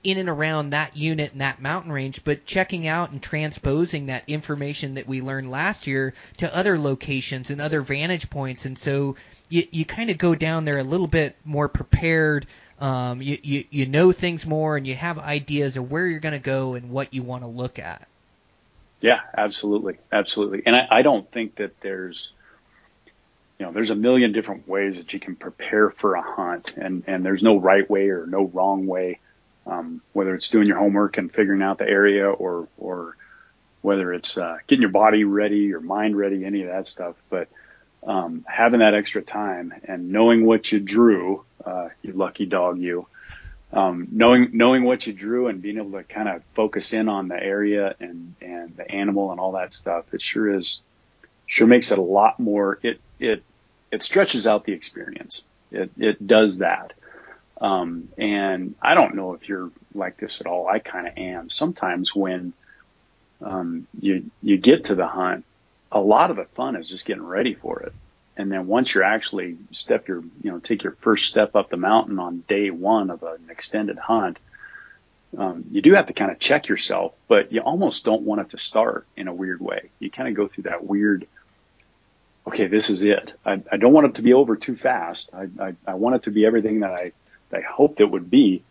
and around that unit and that mountain range, but checking out and transposing that information that we learned last year to other locations and other vantage points. And so you kind of go down there a little bit more prepared. You know things more, and you have ideas of where you're going to go and what you want to look at. Yeah, absolutely. Absolutely. And I don't think that there's a million different ways that you can prepare for a hunt, and there's no right way or no wrong way. Whether it's doing your homework and figuring out the area, or whether it's getting your body ready, your mind ready, any of that stuff. But having that extra time and knowing what you drew, you lucky dog, knowing what you drew and being able to kind of focus in on the area and the animal and all that stuff, it sure makes it a lot more. It stretches out the experience. It does that. And I don't know if you're like this at all. I kind of am. Sometimes when you get to the hunt, a lot of the fun is just getting ready for it. And then once you're actually take your first step up the mountain on day one of an extended hunt, you do have to kind of check yourself, but you almost don't want it to start in a weird way. You kind of go through that weird, okay, this is it. I don't want it to be over too fast. I want it to be everything that I hoped it would be.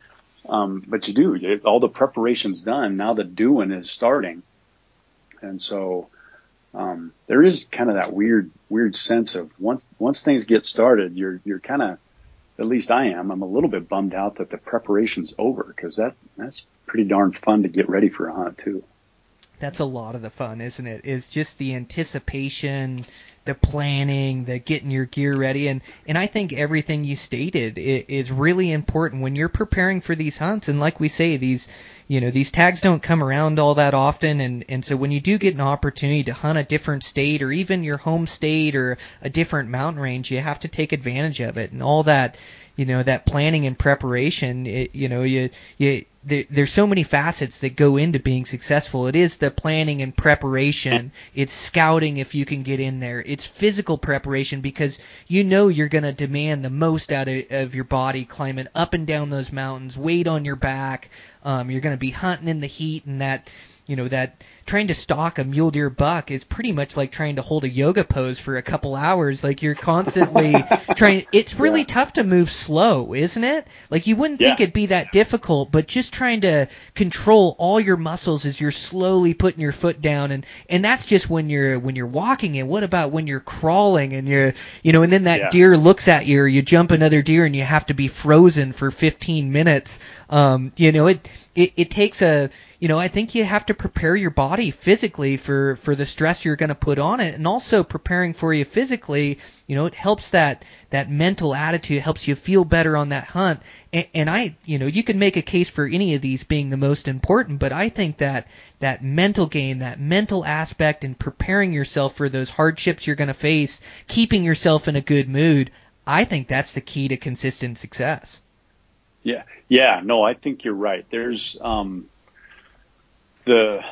But you do. All the preparation's done. Now the doing is starting. And so there is kind of that weird sense of once things get started, you're kind of, at least I'm a little bit bummed out that the preparation's over, because that's pretty darn fun to get ready for a hunt too. That's a lot of the fun, isn't it? Is just the anticipation, the planning, the getting your gear ready. And I think everything you stated is really important when you're preparing for these hunts. And like we say, these tags don't come around all that often. And so when you do get an opportunity to hunt a different state, or even your home state or a different mountain range, you have to take advantage of it. And all that, that planning and preparation, there's so many facets that go into being successful. It is the planning and preparation. It's scouting if you can get in there. It's physical preparation, because you're going to demand the most out of your body climbing up and down those mountains, weight on your back. You're going to be hunting in the heat, and that trying to stalk a mule deer buck is pretty much like trying to hold a yoga pose for a couple hours. Like, you're constantly trying. It's really tough to move slow, isn't it? Like, you wouldn't think it'd be that difficult, but just trying to control all your muscles as you're slowly putting your foot down, and that's just when you're walking. And what about when you're crawling and and then that deer looks at you, or you jump another deer and you have to be frozen for 15 minutes. It takes I think you have to prepare your body physically for the stress you're going to put on it, and also preparing for you physically, it helps that mental attitude, it helps you feel better on that hunt. And you can make a case for any of these being the most important, but I think that mental game, that mental aspect, and preparing yourself for those hardships you're going to face, keeping yourself in a good mood, I think that's the key to consistent success. Yeah, no, I think you're right. There's the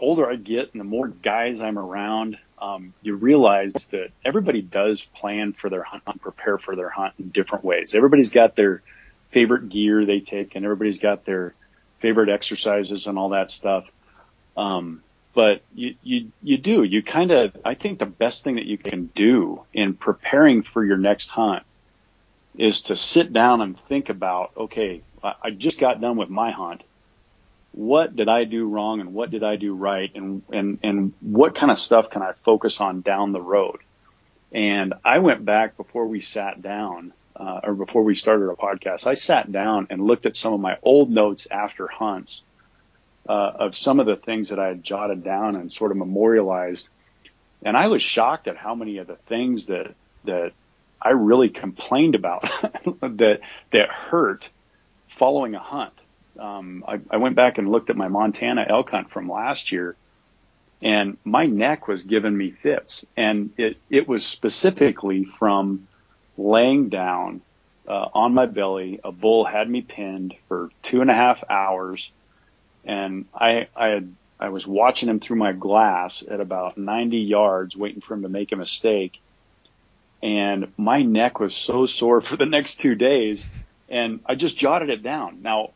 older I get and the more guys I'm around, you realize that everybody does plan for their hunt and prepare for their hunt in different ways. Everybody's got their favorite gear they take, and everybody's got their favorite exercises and all that stuff. But you kind of, I think the best thing that you can do in preparing for your next hunt is to sit down and think about, okay, I just got done with my hunt. What did I do wrong and what did I do right? And what kind of stuff can I focus on down the road? And I went back before we sat down, or before we started our podcast, I sat down and looked at some of my old notes after hunts, of some of the things that I had jotted down and sort of memorialized. And I was shocked at how many of the things that I really complained about that hurt following a hunt. I went back and looked at my Montana elk hunt from last year, and my neck was giving me fits. And it was specifically from laying down on my belly. A bull had me pinned for 2.5 hours, and I was watching him through my glass at about 90 yards, waiting for him to make a mistake. And my neck was so sore for the next 2 days, and I just jotted it down. Now,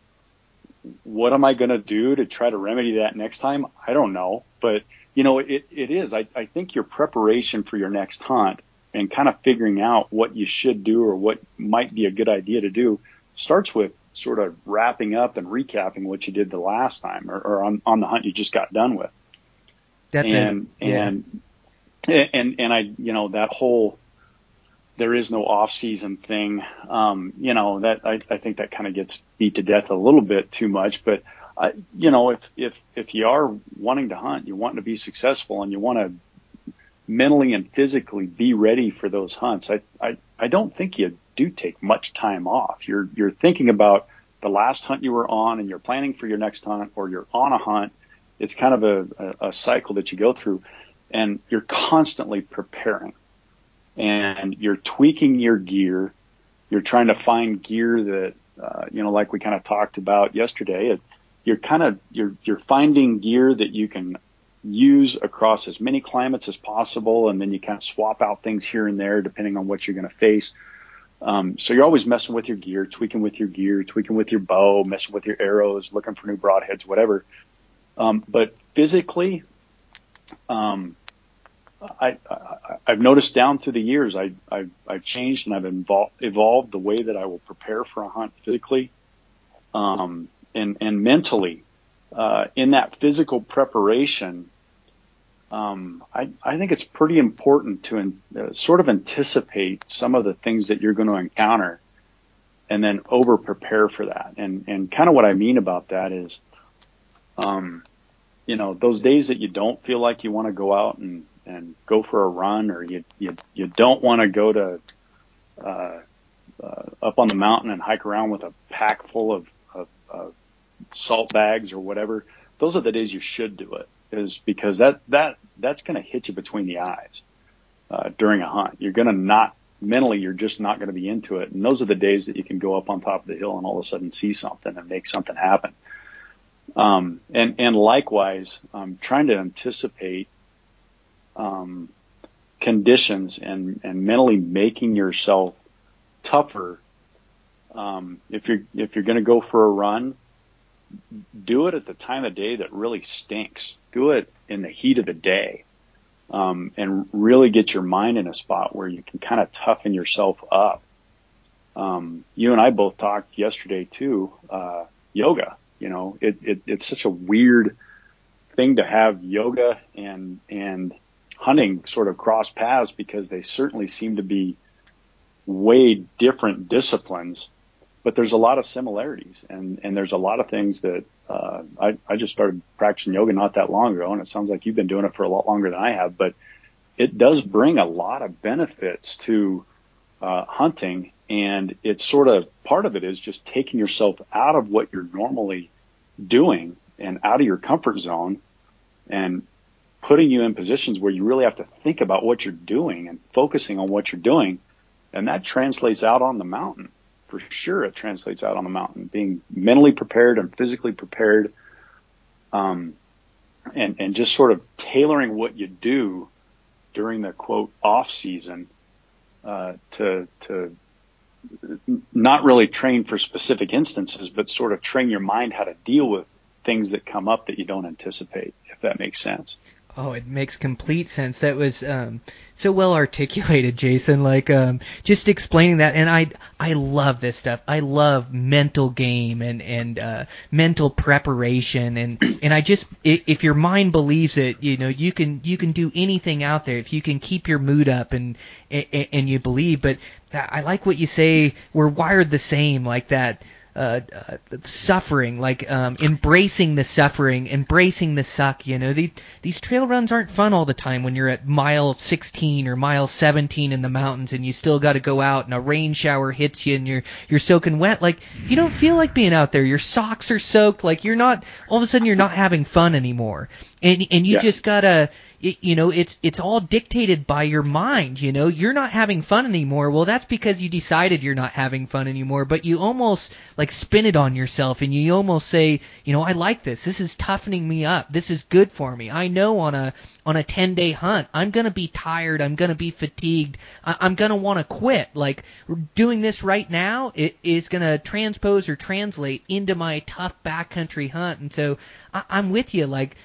what am I going to do to try to remedy that next time? I don't know. But, it is. I think your preparation for your next hunt and kind of figuring out what you should do or what might be a good idea to do starts with sort of wrapping up and recapping what you did the last time or on the hunt you just got done with. That's and I, that whole, there is no off season thing. That I think that kind of gets beat to death a little bit too much, but if you are wanting to hunt, you want to be successful and you want to mentally and physically be ready for those hunts. I don't think you do take much time off. You're thinking about the last hunt you were on and you're planning for your next hunt, or you're on a hunt. It's kind of a cycle that you go through, and you're constantly preparing. And you're tweaking your gear. You're trying to find gear that, like we kind of talked about yesterday. You're finding gear that you can use across as many climates as possible, and then you kind of swap out things here and there depending on what you're going to face. So you're always messing with your gear, tweaking with your bow, messing with your arrows, looking for new broadheads, whatever. But physically, I've noticed down through the years, I've changed and I've evolved the way that I will prepare for a hunt physically, and mentally, in that physical preparation. I think it's pretty important to sort of anticipate some of the things that you're going to encounter and then over prepare for that. And kind of what I mean about that is, those days that you don't feel like you want to go out and go for a run, or you don't want to go to up on the mountain and hike around with a pack full of salt bags or whatever. Those are the days you should do it, is because that's going to hit you between the eyes during a hunt. You're going to mentally, you're just not going to be into it. And those are the days that you can go up on top of the hill and all of a sudden see something and make something happen. And likewise, trying to anticipate conditions and mentally making yourself tougher. If you're going to go for a run, do it at the time of day that really stinks. Do it in the heat of the day, and really get your mind in a spot where you can kind of toughen yourself up. You and I both talked yesterday too, yoga. It's such a weird thing to have yoga and hunting sort of cross paths, because they certainly seem to be way different disciplines. but there's a lot of similarities, and there's a lot of things that I just started practicing yoga not that long ago, and it sounds like you've been doing it for a lot longer than I have, but it does bring a lot of benefits to hunting, and it's sort of part of it is just taking yourself out of what you're normally doing and out of your comfort zone and putting you in positions where you really have to think about what you're doing and focusing on what you're doing. And that translates out on the mountain. For sure, it translates out on the mountain, being mentally prepared and physically prepared, and just sort of tailoring what you do during the quote off season to not really train for specific instances, but sort of train your mind how to deal with things that come up that you don't anticipate, if that makes sense. Oh, it makes complete sense. That was so well articulated, Jason. Like just explaining that, and I love this stuff. I love mental game and mental preparation, and I just if your mind believes it, you can do anything out there if you can keep your mood up and you believe. But I like what you say. We're wired the same, like that. Suffering, like embracing the suffering, embracing the suck. These trail runs aren't fun all the time when you're at mile 16 or mile 17 in the mountains and you still got to go out and a rain shower hits you and you're soaking wet. Like, you don't feel like being out there. Your socks are soaked. Like, you're not, all of a sudden you're not having fun anymore. And you just gotta, it's all dictated by your mind. You're not having fun anymore. Well, that's because you decided you're not having fun anymore, but you almost like spin it on yourself and you almost say, I like this. This is toughening me up. This is good for me. I know on a 10-day hunt, I'm going to be tired. I'm going to be fatigued. I'm going to want to quit. Like, doing this right now, it is going to transpose or translate into my tough backcountry hunt. And so I'm with you. Like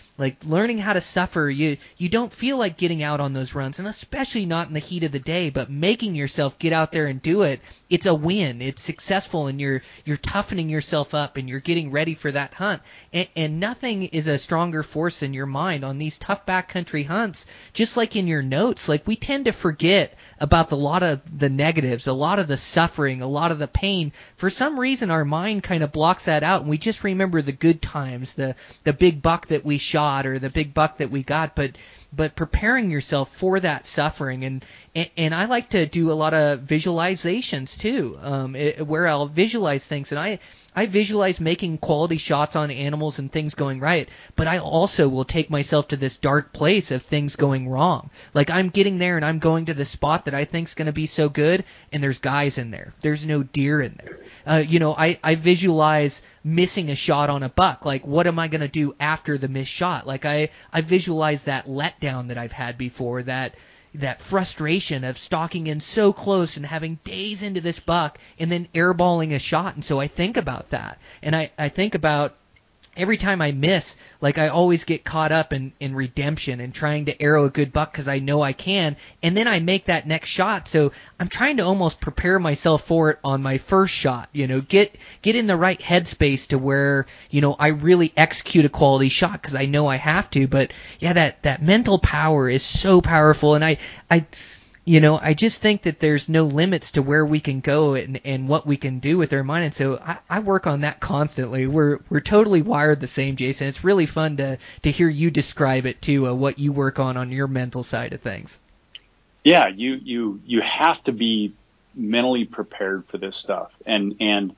learning how to suffer. You don't feel like getting out on those runs, and especially not in the heat of the day, but making yourself get out there and do it. It's a win. It's successful, and you're toughening yourself up and you're getting ready for that hunt. And nothing is a stronger force than your mind on these tough backcountry hunts. Just like in your notes, like, we tend to forget about a lot of the negatives, a lot of the suffering, a lot of the pain. For some reason, our mind kind of blocks that out, and we just remember the good times, the big buck that we shot or the big buck that we got. But preparing yourself for that suffering, and I like to do a lot of visualizations too, where I'll visualize things, and I visualize making quality shots on animals and things going right, but I also will take myself to this dark place of things going wrong. Like, I'm getting there and I'm going to the spot that I think's going to be so good, and there's guys in there. There's no deer in there. I visualize missing a shot on a buck. Like, what am I going to do after the missed shot? Like, I visualize that letdown that I've had before, that frustration of stalking in so close and having days into this buck and then airballing a shot. And so I think about that. And I think about every time I miss, like, I always get caught up in redemption and trying to arrow a good buck because I know I can, and then I make that next shot. So I'm trying to almost prepare myself for it on my first shot, get in the right headspace to where, I really execute a quality shot because I know I have to. But yeah, that mental power is so powerful, and I just think that there's no limits to where we can go and what we can do with our mind. And so I work on that constantly. We're totally wired the same, Jason. It's really fun to hear you describe it too, what you work on your mental side of things. Yeah, you have to be mentally prepared for this stuff. And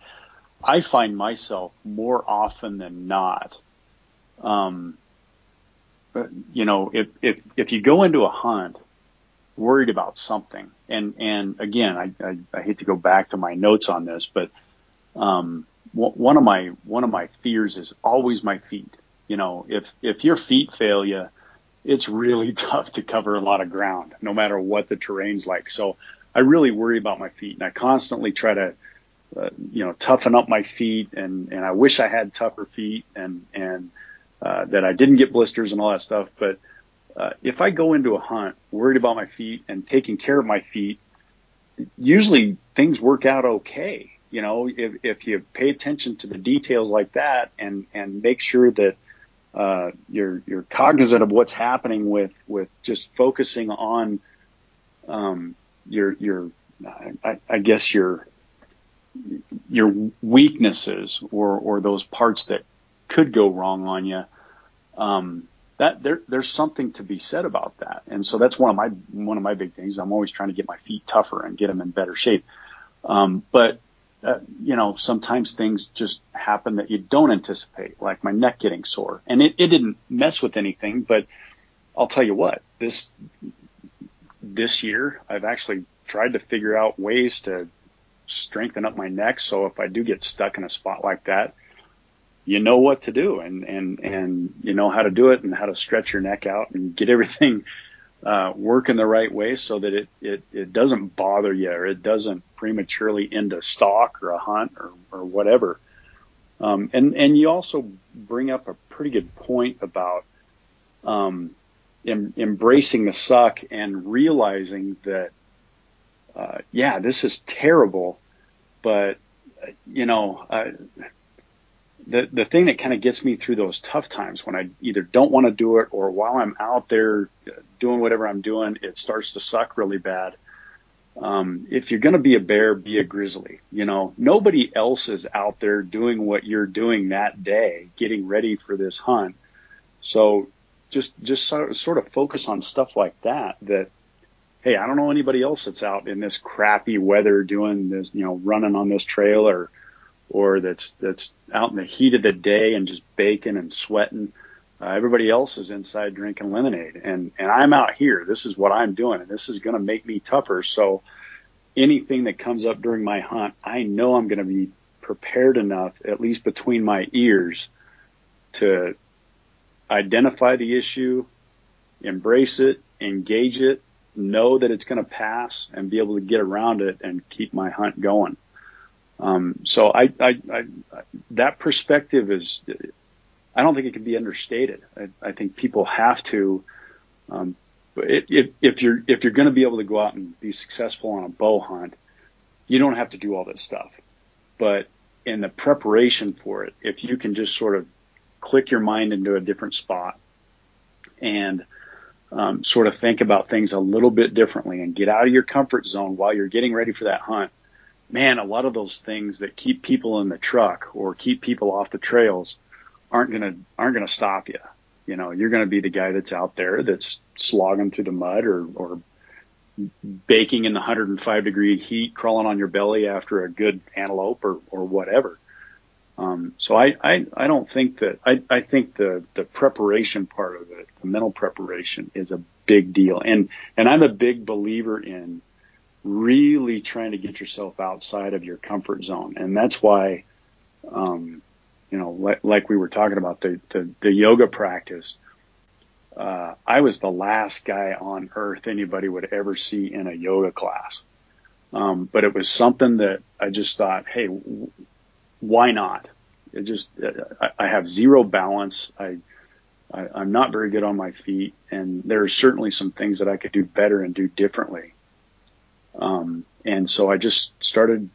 I find myself more often than not, if you go into a hunt worried about something, and again, I hate to go back to my notes on this, but one of my fears is always my feet. If your feet fail you, it's really tough to cover a lot of ground, no matter what the terrain's like. So I really worry about my feet, and I constantly try to toughen up my feet, and I wish I had tougher feet, and that I didn't get blisters and all that stuff. But if I go into a hunt worried about my feet and taking care of my feet, usually things work out okay. If you pay attention to the details like that and make sure that you're cognizant of what's happening with just focusing on your your weaknesses or those parts that could go wrong on you, there's something to be said about that. And so that's one of my big things. I'm always trying to get my feet tougher and get them in better shape. But sometimes things just happen that you don't anticipate, like my neck getting sore. And it didn't mess with anything, but I'll tell you what, this year I've actually tried to figure out ways to strengthen up my neck. So if I do get stuck in a spot like that, you know what to do and you know how to do it and how to stretch your neck out and get everything working the right way so that it doesn't bother you or it doesn't prematurely end a stalk or a hunt or whatever. And you also bring up a pretty good point about embracing the suck and realizing that, this is terrible, but the thing that kind of gets me through those tough times when I either don't want to do it or while I'm out there doing whatever I'm doing, it starts to suck really bad. If you're going to be a bear, be a grizzly. Nobody else is out there doing what you're doing that day, getting ready for this hunt. So just sort of focus on stuff like that, hey, I don't know anybody else that's out in this crappy weather doing this, running on this trail or that's out in the heat of the day and just baking and sweating. Everybody else is inside drinking lemonade and I'm out here. This is what I'm doing and this is going to make me tougher. So anything that comes up during my hunt, I know I'm going to be prepared enough, at least between my ears, to identify the issue, embrace it, engage it, know that it's going to pass and be able to get around it and keep my hunt going. So that perspective I don't think it can be understated. I think people have to, if you're going to be able to go out and be successful on a bow hunt, you don't have to do all this stuff. But in the preparation for it, if you can just sort of click your mind into a different spot and sort of think about things a little bit differently and get out of your comfort zone while you're getting ready for that hunt, man, a lot of those things that keep people in the truck or keep people off the trails aren't gonna stop you. You're going to be the guy that's out there that's slogging through the mud or baking in the 105-degree heat, crawling on your belly after a good antelope or whatever. So I don't think that I think the preparation part of it, the mental preparation, is a big deal. And I'm a big believer in really trying to get yourself outside of your comfort zone. And that's why, like we were talking about the yoga practice, I was the last guy on earth anybody would ever see in a yoga class. But it was something that I just thought, hey, why not? I have zero balance. I'm not very good on my feet, and there are certainly some things that I could do better and do differently. And so I just started,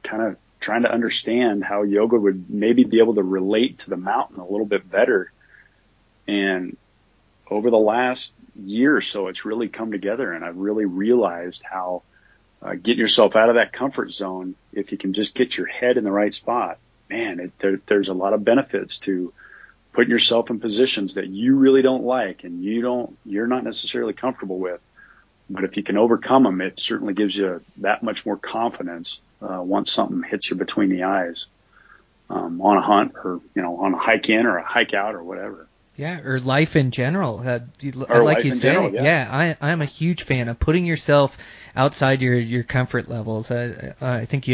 kind of trying to understand how yoga would maybe be able to relate to the mountain a little bit better. And over the last year or so, it's really come together, and I've really realized how getting yourself out of that comfort zone, if you can just get your head in the right spot, man, there's a lot of benefits to putting yourself in positions that you really don't like and you're not necessarily comfortable with. But if you can overcome them, it certainly gives you that much more confidence once something hits you between the eyes on a hunt or, on a hike in or a hike out or whatever. Yeah, or life in general. Like you say, I'm a huge fan of putting yourself outside your comfort levels. I think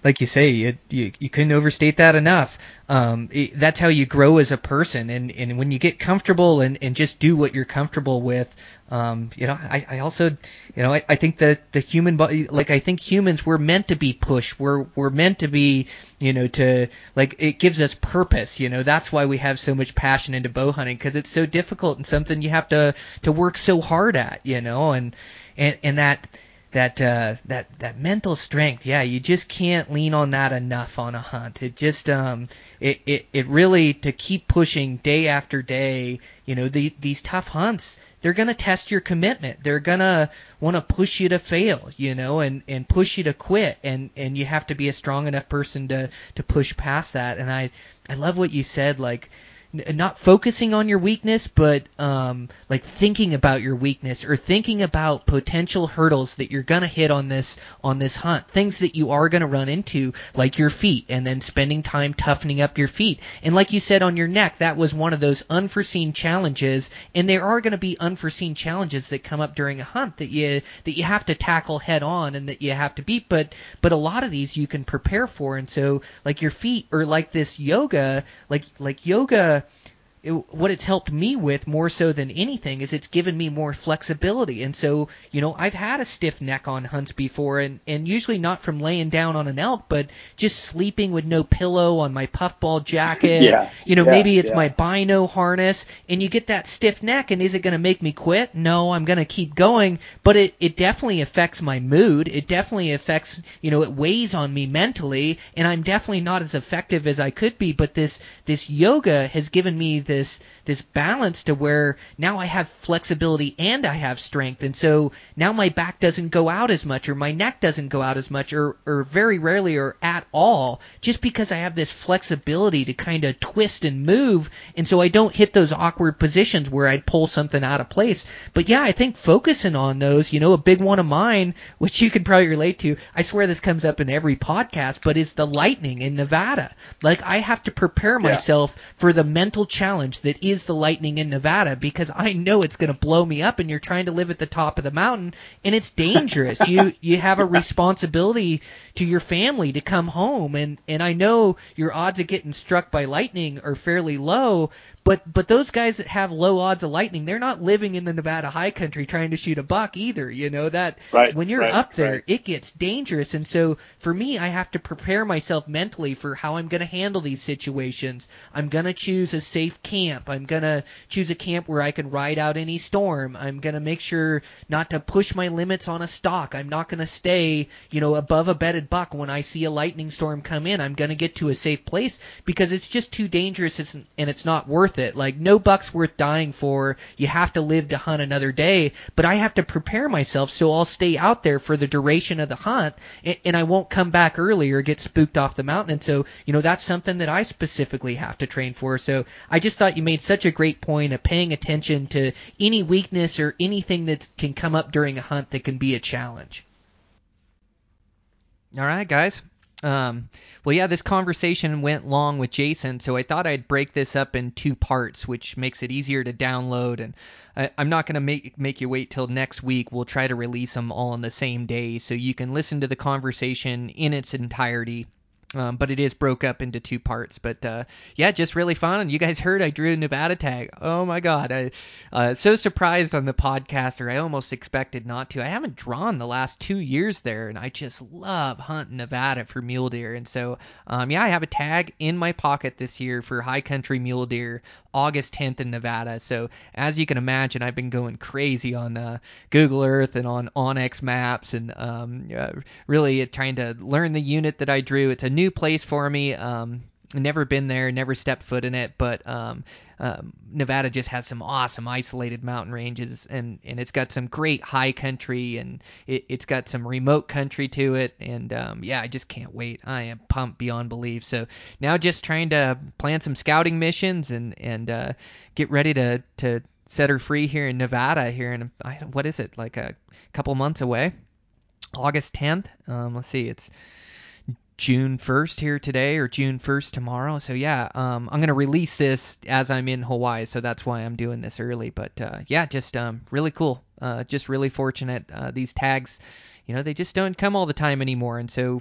like you say, you couldn't overstate that enough. That's how you grow as a person. And when you get comfortable and just do what you're comfortable with, I also, I think that the human body, I think humans were meant to be pushed. We're meant to be, it gives us purpose. That's why we have so much passion into bow hunting, because it's so difficult and something you have to work so hard at, and that mental strength, you just can't lean on that enough on a hunt. It just it really, to keep pushing day after day, these tough hunts, test your commitment. They're going to want to push you to fail, and push you to quit. And you have to be a strong enough person to push past that. And I love what you said, like, not focusing on your weakness, but like thinking about your weakness, or thinking about potential hurdles that you're gonna hit on this hunt, things that you are gonna run into, like your feet, and then spending time toughening up your feet. And like you said on your neck, that was one of those unforeseen challenges, and there are gonna be unforeseen challenges that come up during a hunt that you have to tackle head on and that you have to beat. But a lot of these you can prepare for, and so like your feet, or like this yoga, like yoga. What it's helped me with more so than anything is it's given me more flexibility. And so, I've had a stiff neck on hunts before, and usually not from laying down on an elk, but just sleeping with no pillow on my puffball jacket. Maybe it's my bino harness, and you get that stiff neck, and is it going to make me quit? No, I'm going to keep going, but it definitely affects my mood. It definitely affects, it weighs on me mentally, and I'm definitely not as effective as I could be. But this yoga has given me this balance to where now I have flexibility and I have strength, and so now my back doesn't go out as much, or my neck doesn't go out as much, or very rarely or at all, just because I have this flexibility to kind of twist and move, and so I don't hit those awkward positions where I'd pull something out of place. But yeah, I think focusing on those, a big one of mine, which you could probably relate to, I swear this comes up in every podcast, but is the lightning in Nevada. Like, I have to prepare myself for the mental challenge that is the lightning in Nevada, because I know it's going to blow me up, and you're trying to live at the top of the mountain, and it's dangerous. You have a responsibility to your family to come home, and I know your odds of getting struck by lightning are fairly low, but those guys that have low odds of lightning, they're not living in the Nevada high country trying to shoot a buck either. When you're up there, it gets dangerous. And so for me, I have to prepare myself mentally for how I'm going to handle these situations. I'm going to choose a safe camp. I'm going to choose a camp where I can ride out any storm. I'm going to make sure not to push my limits on a stock. I'm not going to stay, above a bedded buck when I see a lightning storm come in. I'm going to get to a safe place, because it's just too dangerous, and it's not worth it. Like, no buck's worth dying for. You have to live to hunt another day, but I have to prepare myself so I'll stay out there for the duration of the hunt, and I won't come back early or get spooked off the mountain. And so, that's something that I specifically have to train for. So I just thought you made such a great point of paying attention to any weakness or anything that can come up during a hunt that can be a challenge. All right, guys. Well, yeah, this conversation went long with Jason, so I thought I'd break this up in two parts, which makes it easier to download. And I'm not going to make you wait till next week. We'll try to release them all on the same day, so you can listen to the conversation in its entirety. But it is broke up into two parts. But yeah, just really fun. And you guys heard I drew a Nevada tag. Oh my God, I so surprised on the podcaster. I almost expected not to. I haven't drawn the last 2 years there, and I just love hunting Nevada for mule deer. And so yeah, I have a tag in my pocket this year for high country mule deer, August 10th in Nevada. So as you can imagine, I've been going crazy on Google Earth and on Onyx Maps, and really trying to learn the unit that I drew. It's a new place for me. Never been there, never stepped foot in it, but Nevada just has some awesome isolated mountain ranges, and it's got some great high country, and it's got some remote country to it, and yeah, I just can't wait. I am pumped beyond belief. So now just trying to plan some scouting missions and get ready to set her free here in Nevada here in, what is it, like a couple months away? August 10th. Let's see, it's June 1st here today, or June 1st tomorrow. So yeah, I'm going to release this as I'm in Hawaii, so that's why I'm doing this early. But yeah, just really cool. Just really fortunate. These tags, they just don't come all the time anymore, and so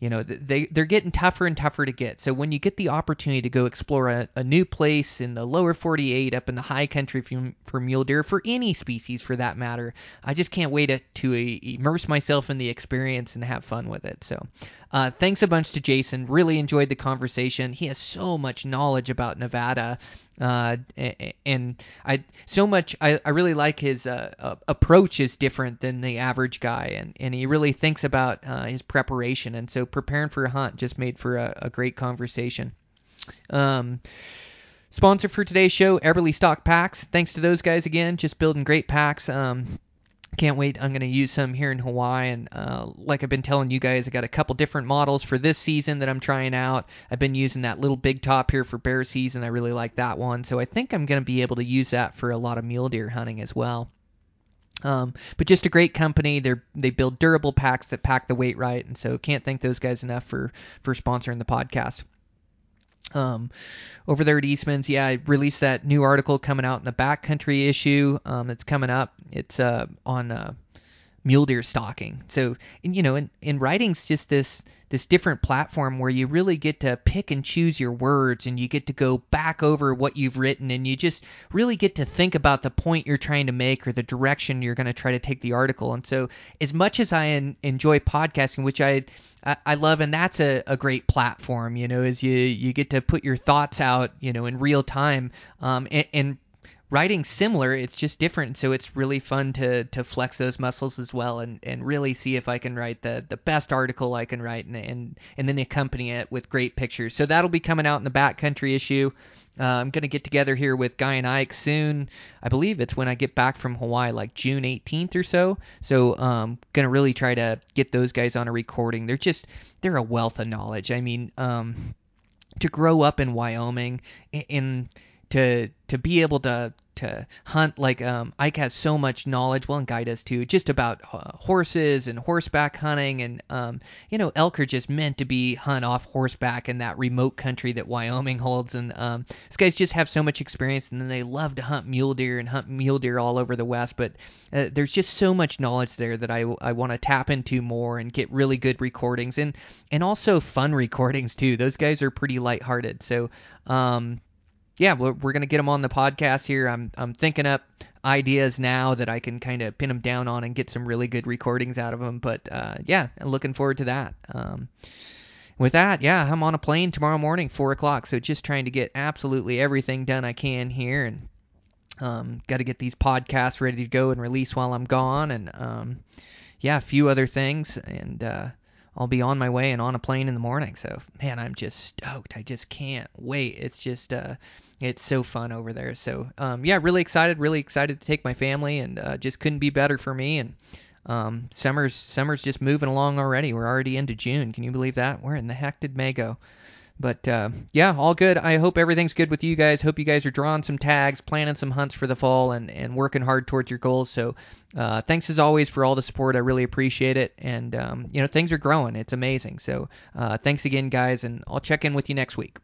they're getting tougher and tougher to get. So when you get the opportunity to go explore a new place in the lower 48, up in the high country for mule deer, for any species for that matter, I just can't wait to immerse myself in the experience and have fun with it. So thanks a bunch to Jason. Really enjoyed the conversation. He has so much knowledge about Nevada. And I really like his approach is different than the average guy, and he really thinks about his preparation, and so preparing for a hunt just made for a great conversation. Sponsor for today's show, Everly Stock Packs. Thanks to those guys again, just building great packs. Can't wait. I'm going to use some here in Hawaii. And like I've been telling you guys, I got a couple different models for this season that I'm trying out. I've been using that little big top here for bear season. I really like that one. So I think I'm going to be able to use that for a lot of mule deer hunting as well. But just a great company. They build durable packs that pack the weight right. And so can't thank those guys enough for sponsoring the podcast. Over there at Eastmans, I released that new article coming out in the backcountry issue. It's coming up. It's on mule deer stalking. So, in writing's just this different platform where you really get to pick and choose your words, and you get to go back over what you've written, and you just really get to think about the point you're trying to make or the direction you're going to try to take the article. And so, as much as I enjoy podcasting, which I love, and that's a great platform, as you get to put your thoughts out, in real time, and writing similar, it's just different. So it's really fun to flex those muscles as well, and really see if I can write the best article I can write, and then accompany it with great pictures. So that'll be coming out in the backcountry issue. I'm going to get together here with Guy and Ike soon. I believe it's when I get back from Hawaii, like June 18th or so. So going to really try to get those guys on a recording. They're a wealth of knowledge. I mean, to grow up in Wyoming and to be able to hunt, like Ike has so much knowledge, well, and Guy does too, just about horses and horseback hunting, and elk are just meant to be hunt off horseback in that remote country that Wyoming holds, and these guys just have so much experience, and then they love to hunt mule deer all over the West, but there's just so much knowledge there that I want to tap into more and get really good recordings, and also fun recordings too. Those guys are pretty lighthearted, so we're going to get them on the podcast here. I'm thinking up ideas now that I can kind of pin them down on and get some really good recordings out of them. But I'm looking forward to that. With that, I'm on a plane tomorrow morning, 4 o'clock. So just trying to get absolutely everything done I can here, and got to get these podcasts ready to go and release while I'm gone, and a few other things, and I'll be on my way and on a plane in the morning. So, man, I'm just stoked. I just can't wait. It's just, it's so fun over there. So, really excited to take my family, and just couldn't be better for me. And summer's just moving along already. We're already into June. Can you believe that? Where in the heck did May go? But, all good. I hope everything's good with you guys. Hope you guys are drawing some tags, planning some hunts for the fall, and working hard towards your goals. So thanks as always for all the support. I really appreciate it. And, things are growing. It's amazing. So thanks again, guys, and I'll check in with you next week.